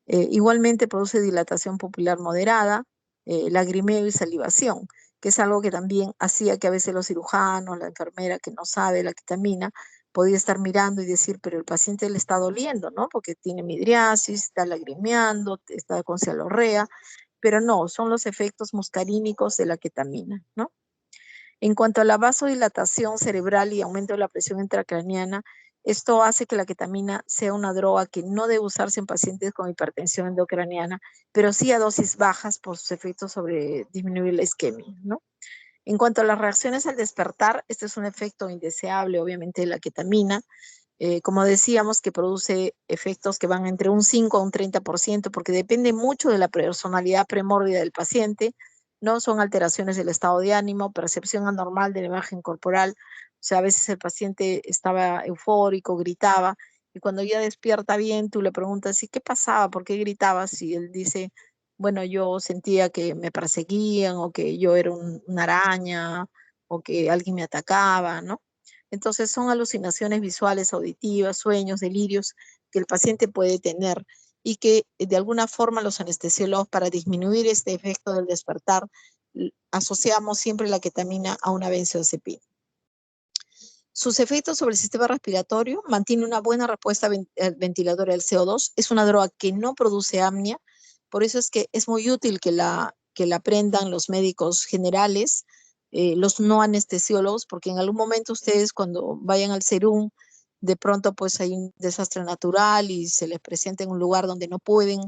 Igualmente produce dilatación pupilar moderada, lagrimeo y salivación, que es algo que también hacía que a veces los cirujanos, la enfermera que no sabe la ketamina, podía estar mirando y decir, pero el paciente le está doliendo, ¿no? Porque tiene midriasis, está lagrimeando, está con cialorrea, pero no, son los efectos muscarínicos de la ketamina, ¿no? En cuanto a la vasodilatación cerebral y aumento de la presión intracraneana, esto hace que la ketamina sea una droga que no debe usarse en pacientes con hipertensión endocraniana, pero sí a dosis bajas por sus efectos sobre disminuir la isquemia, ¿no? En cuanto a las reacciones al despertar, este es un efecto indeseable, obviamente, de la ketamina. Como decíamos, que produce efectos que van entre un 5 a un 30%, porque depende mucho de la personalidad premórbida del paciente, ¿no? Son alteraciones del estado de ánimo, percepción anormal de la imagen corporal. O sea, a veces el paciente estaba eufórico, gritaba, y cuando ya despierta bien, tú le preguntas, ¿y qué pasaba? ¿Por qué gritabas? Y él dice, bueno, yo sentía que me perseguían, o que yo era una araña, o que alguien me atacaba, ¿no? Entonces son alucinaciones visuales, auditivas, sueños, delirios que el paciente puede tener y que de alguna forma los anestesiólogos, para disminuir este efecto del despertar, asociamos siempre la ketamina a una benzodiazepina. Sus efectos sobre el sistema respiratorio: mantiene una buena respuesta ventilatoria del CO2, es una droga que no produce apnea, por eso es que es muy útil que la aprendan los médicos generales, los no anestesiólogos, porque en algún momento ustedes, cuando vayan al SERUM, de pronto pues hay un desastre natural y se les presenta en un lugar donde no pueden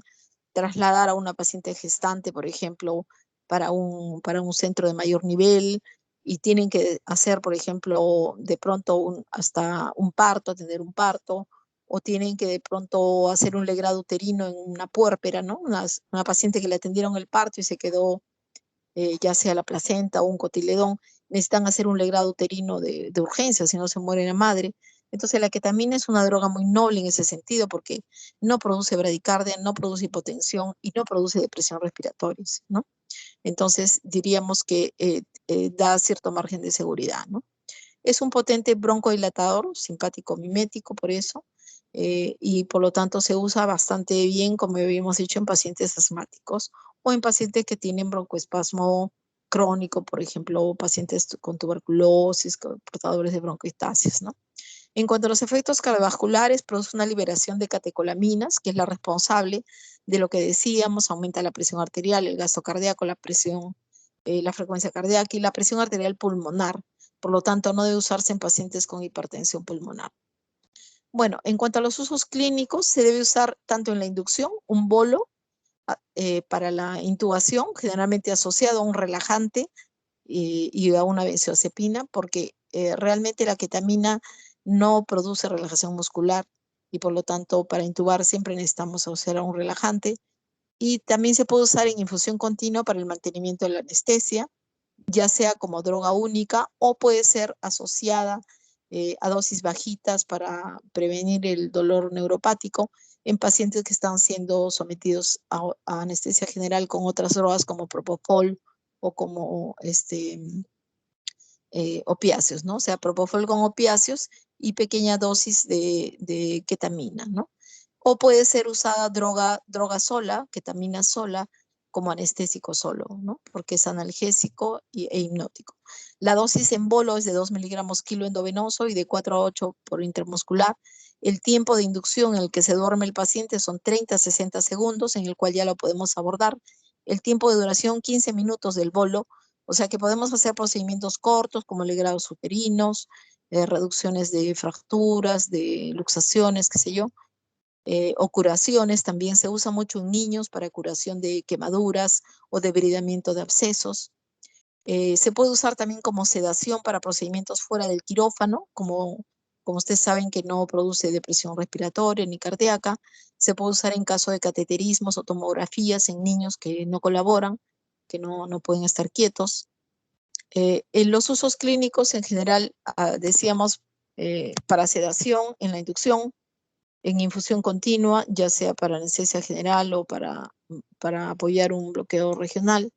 trasladar a una paciente gestante, por ejemplo, para un centro de mayor nivel, y tienen que hacer, por ejemplo, de pronto hasta un parto, atender un parto, o tienen que de pronto hacer un legrado uterino en una puérpera, ¿no? Una paciente que le atendieron el parto y se quedó ya sea la placenta o un cotiledón, necesitan hacer un legrado uterino de urgencia, si no se muere la madre. Entonces la ketamina es una droga muy noble en ese sentido, porque no produce bradicardia, no produce hipotensión y no produce depresión respiratoria, ¿no? Entonces diríamos que da cierto margen de seguridad, ¿no? Es un potente broncodilatador, simpático mimético, por eso, y por lo tanto se usa bastante bien, como habíamos dicho, en pacientes asmáticos o en pacientes que tienen broncoespasmo crónico, por ejemplo, pacientes con tuberculosis, portadores de broncoestasis, ¿no? En cuanto a los efectos cardiovasculares, produce una liberación de catecolaminas, que es la responsable de lo que decíamos: aumenta la presión arterial, el gasto cardíaco, la presión, la frecuencia cardíaca y la presión arterial pulmonar. Por lo tanto, no debe usarse en pacientes con hipertensión pulmonar. Bueno, en cuanto a los usos clínicos, se debe usar tanto en la inducción, un bolo para la intubación, generalmente asociado a un relajante y a una benzodiazepina, porque realmente la ketamina no produce relajación muscular, y por lo tanto para intubar siempre necesitamos asociar a un relajante. Y también se puede usar en infusión continua para el mantenimiento de la anestesia, ya sea como droga única o puede ser asociada a dosis bajitas para prevenir el dolor neuropático en pacientes que están siendo sometidos a anestesia general con otras drogas como propofol o como opiáceos, ¿no? O sea, propofol con opiáceos y pequeña dosis de ketamina, ¿no? O puede ser usada droga sola, ketamina sola, como anestésico solo, ¿no? Porque es analgésico e hipnótico. La dosis en bolo es de 2 miligramos kilo endovenoso y de 4 a 8 por intermuscular. El tiempo de inducción en el que se duerme el paciente son 30 a 60 segundos, en el cual ya lo podemos abordar. El tiempo de duración, 15 minutos del bolo, o sea que podemos hacer procedimientos cortos como legrados uterinos, reducciones de fracturas, de luxaciones, qué sé yo, o curaciones. También se usa mucho en niños para curación de quemaduras o debridamiento de abscesos. Se puede usar también como sedación para procedimientos fuera del quirófano, como ustedes saben que no produce depresión respiratoria ni cardíaca. Se puede usar en caso de cateterismos o tomografías en niños que no colaboran, que no pueden estar quietos. En los usos clínicos en general, decíamos, para sedación en la inducción, en infusión continua, ya sea para anestesia general o para apoyar un bloqueo regional.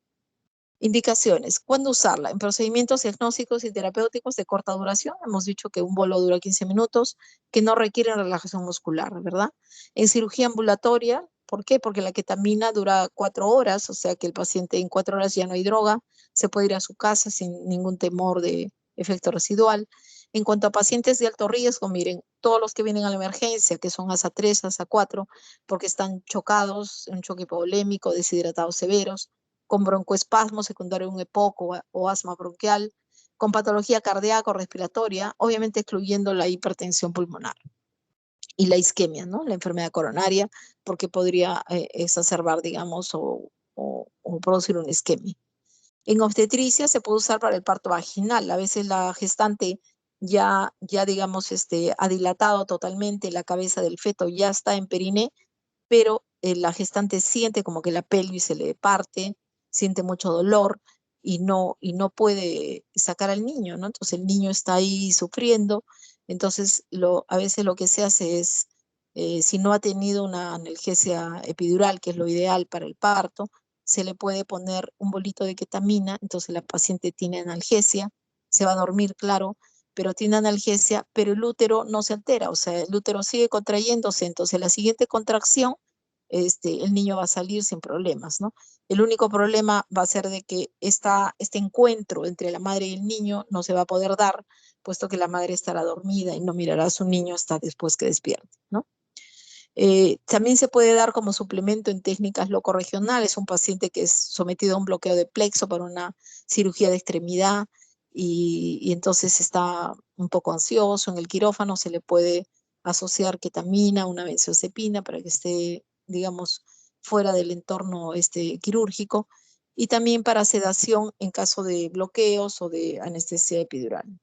Indicaciones: ¿cuándo usarla? En procedimientos diagnósticos y terapéuticos de corta duración. Hemos dicho que un bolo dura 15 minutos, que no requieren relajación muscular, ¿verdad? En cirugía ambulatoria, ¿por qué? Porque la ketamina dura 4 horas, o sea que el paciente en 4 horas ya no hay droga, se puede ir a su casa sin ningún temor de efecto residual. En cuanto a pacientes de alto riesgo, miren, todos los que vienen a la emergencia, que son ASA 3, ASA 4, porque están chocados, un choque hipovolémico, deshidratados severos, con broncoespasmo secundario a un EPOC o asma bronquial, con patología cardíaca o respiratoria, obviamente excluyendo la hipertensión pulmonar y la isquemia, ¿no? La enfermedad coronaria, porque podría exacerbar, digamos, o producir una isquemia. En obstetricia se puede usar para el parto vaginal. A veces la gestante ya digamos, ha dilatado totalmente la cabeza del feto, ya está en periné, pero la gestante siente como que la pelvis se le parte, siente mucho dolor y no puede sacar al niño, ¿no? Entonces el niño está ahí sufriendo. Entonces a veces lo que se hace es, si no ha tenido una analgesia epidural, que es lo ideal para el parto, se le puede poner un bolito de ketamina, entonces la paciente tiene analgesia, se va a dormir, claro, pero tiene analgesia, pero el útero no se altera, o sea, el útero sigue contrayéndose, entonces la siguiente contracción, el niño va a salir sin problemas, ¿no? El único problema va a ser de que este encuentro entre la madre y el niño no se va a poder dar, puesto que la madre estará dormida y no mirará a su niño hasta después que despierte, ¿no? También se puede dar como suplemento en técnicas locorregionales, un paciente que es sometido a un bloqueo de plexo para una cirugía de extremidad y entonces está un poco ansioso. En el quirófano se le puede asociar ketamina, una benzodiazepina para que esté, digamos, fuera del entorno quirúrgico, y también para sedación en caso de bloqueos o de anestesia epidural.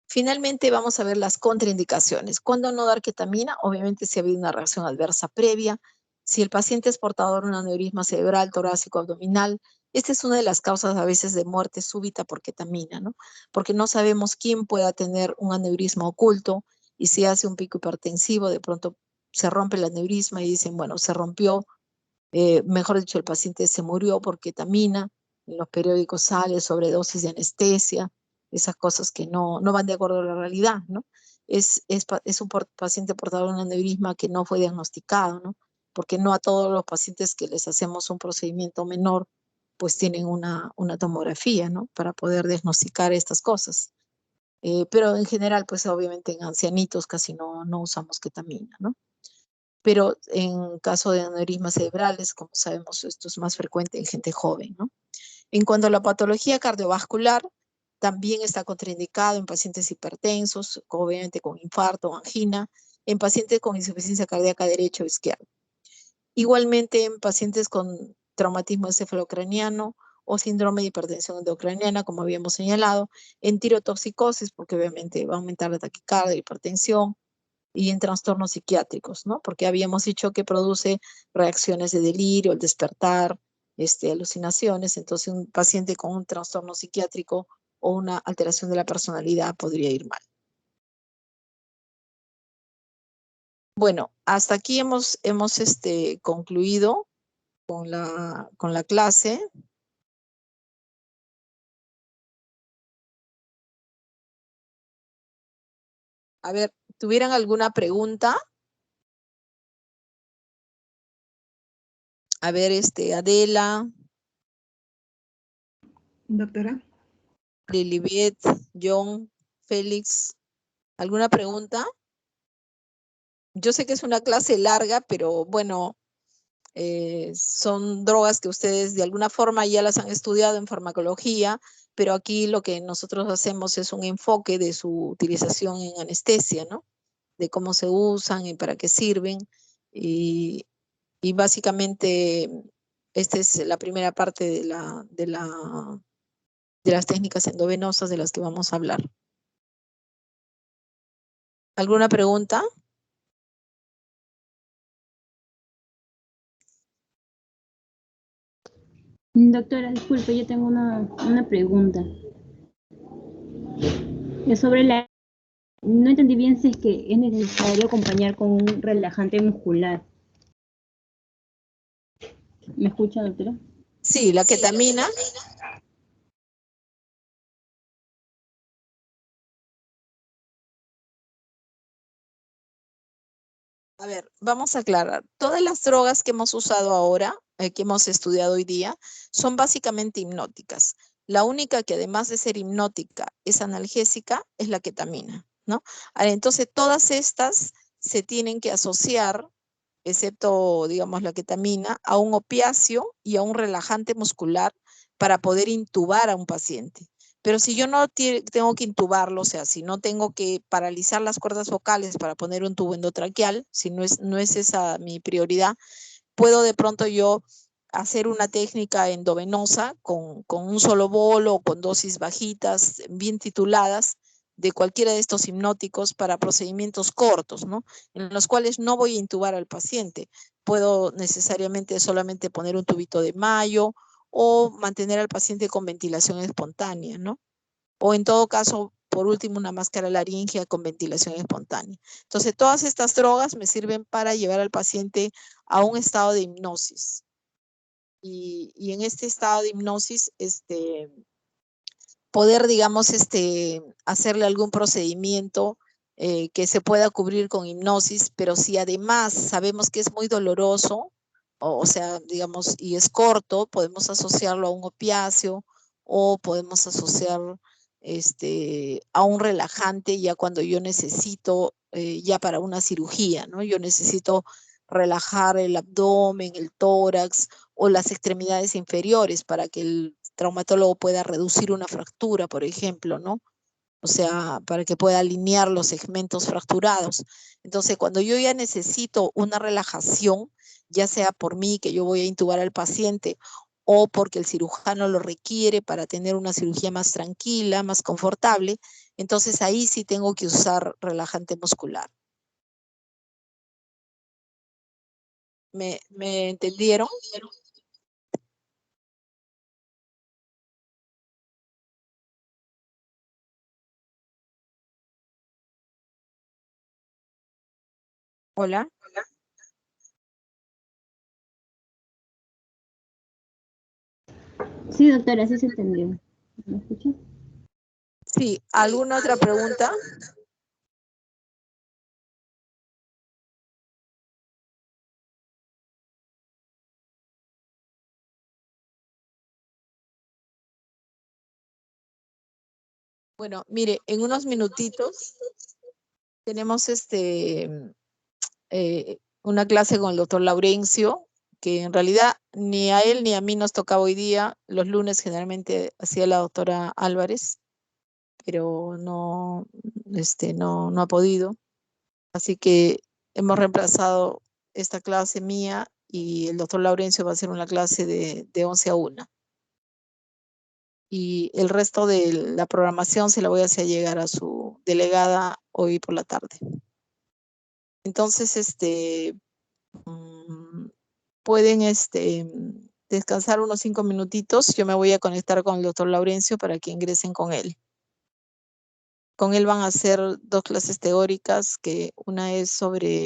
Finalmente vamos a ver las contraindicaciones. ¿Cuándo no dar ketamina? Obviamente si ha habido una reacción adversa previa, si el paciente es portador de un aneurisma cerebral, torácico, abdominal. Esta es una de las causas a veces de muerte súbita por ketamina, ¿no? Porque no sabemos quién pueda tener un aneurisma oculto y si hace un pico hipertensivo, de pronto se rompe el aneurisma y dicen, bueno, se rompió, mejor dicho, el paciente se murió por ketamina. En los periódicos sale sobredosis de anestesia, esas cosas que no van de acuerdo a la realidad, ¿no? Es un paciente portador de un aneurisma que no fue diagnosticado, ¿no? Porque no a todos los pacientes que les hacemos un procedimiento menor, pues tienen una tomografía, ¿no? Para poder diagnosticar estas cosas. Pero en general, pues obviamente en ancianitos casi no usamos ketamina, ¿no? Pero en caso de aneurismas cerebrales, como sabemos, esto es más frecuente en gente joven, ¿no? En cuanto a la patología cardiovascular, también está contraindicado en pacientes hipertensos, obviamente con infarto o angina, en pacientes con insuficiencia cardíaca derecha o izquierda. Igualmente en pacientes con traumatismo encefalocraniano o síndrome de hipertensión endocraniana, como habíamos señalado, en tirotoxicosis, porque obviamente va a aumentar la taquicardia, la hipertensión, y en trastornos psiquiátricos, ¿no? Porque habíamos dicho que produce reacciones de delirio, el despertar, alucinaciones. Entonces un paciente con un trastorno psiquiátrico o una alteración de la personalidad podría ir mal. Bueno, hasta aquí hemos concluido con la clase. A ver, ¿tuvieran alguna pregunta? A ver, Adela. Doctora. Lilibet, John, Félix, ¿alguna pregunta? Yo sé que es una clase larga, pero bueno, son drogas que ustedes de alguna forma ya las han estudiado en farmacología, pero aquí lo que nosotros hacemos es un enfoque de su utilización en anestesia, ¿no? De cómo se usan y para qué sirven. Y básicamente esta es la primera parte de las técnicas endovenosas de las que vamos a hablar. ¿Alguna pregunta? Doctora, disculpe, yo tengo una pregunta. Es sobre no entendí bien si es que es necesario acompañar con un relajante muscular. ¿Me escucha, doctora? Sí, la ketamina. A ver, vamos a aclarar. Todas las drogas que hemos usado ahora, que hemos estudiado hoy día, son básicamente hipnóticas. La única que además de ser hipnótica es analgésica es la ketamina, ¿no? Ahora, entonces todas estas se tienen que asociar, excepto, digamos, la ketamina, a un opiáceo y a un relajante muscular para poder intubar a un paciente. Pero si yo no tengo que intubarlo, o sea, si no tengo que paralizar las cuerdas vocales para poner un tubo endotraqueal, si no es esa mi prioridad, puedo de pronto yo hacer una técnica endovenosa con un solo bolo o con dosis bajitas, bien tituladas, de cualquiera de estos hipnóticos para procedimientos cortos, ¿no? En los cuales no voy a intubar al paciente. Puedo necesariamente solamente poner un tubito de mayo o mantener al paciente con ventilación espontánea, ¿no? O en todo caso, por último, una máscara laringea con ventilación espontánea. Entonces, todas estas drogas me sirven para llevar al paciente a un estado de hipnosis. Y en este estado de hipnosis, poder, digamos, hacerle algún procedimiento que se pueda cubrir con hipnosis, pero si además sabemos que es muy doloroso, o sea, digamos, y es corto, podemos asociarlo a un opiáceo o podemos asociar a un relajante ya cuando yo necesito, ya para una cirugía, ¿no? Yo necesito relajar el abdomen, el tórax o las extremidades inferiores para que el traumatólogo pueda reducir una fractura, por ejemplo, ¿no? O sea, para que pueda alinear los segmentos fracturados. Entonces, cuando yo ya necesito una relajación, ya sea por mí, que yo voy a intubar al paciente, o porque el cirujano lo requiere para tener una cirugía más tranquila, más confortable, entonces ahí sí tengo que usar relajante muscular. ¿Me entendieron? Hola. Sí, doctora, sí se entendió. ¿Me escucha? Sí, ¿alguna otra pregunta? Bueno, mire, en unos minutitos tenemos una clase con el doctor Laurencio, que en realidad ni a él ni a mí nos tocaba hoy día. Los lunes generalmente hacía la doctora Álvarez, pero no ha podido. Así que hemos reemplazado esta clase mía y el doctor Laurencio va a hacer una clase de 11 a 1. Y el resto de la programación se la voy a hacer llegar a su delegada hoy por la tarde. Entonces, pueden descansar unos 5 minutitos. Yo me voy a conectar con el doctor Laurencio para que ingresen con él. Con él van a hacer 2 clases teóricas, que una es sobre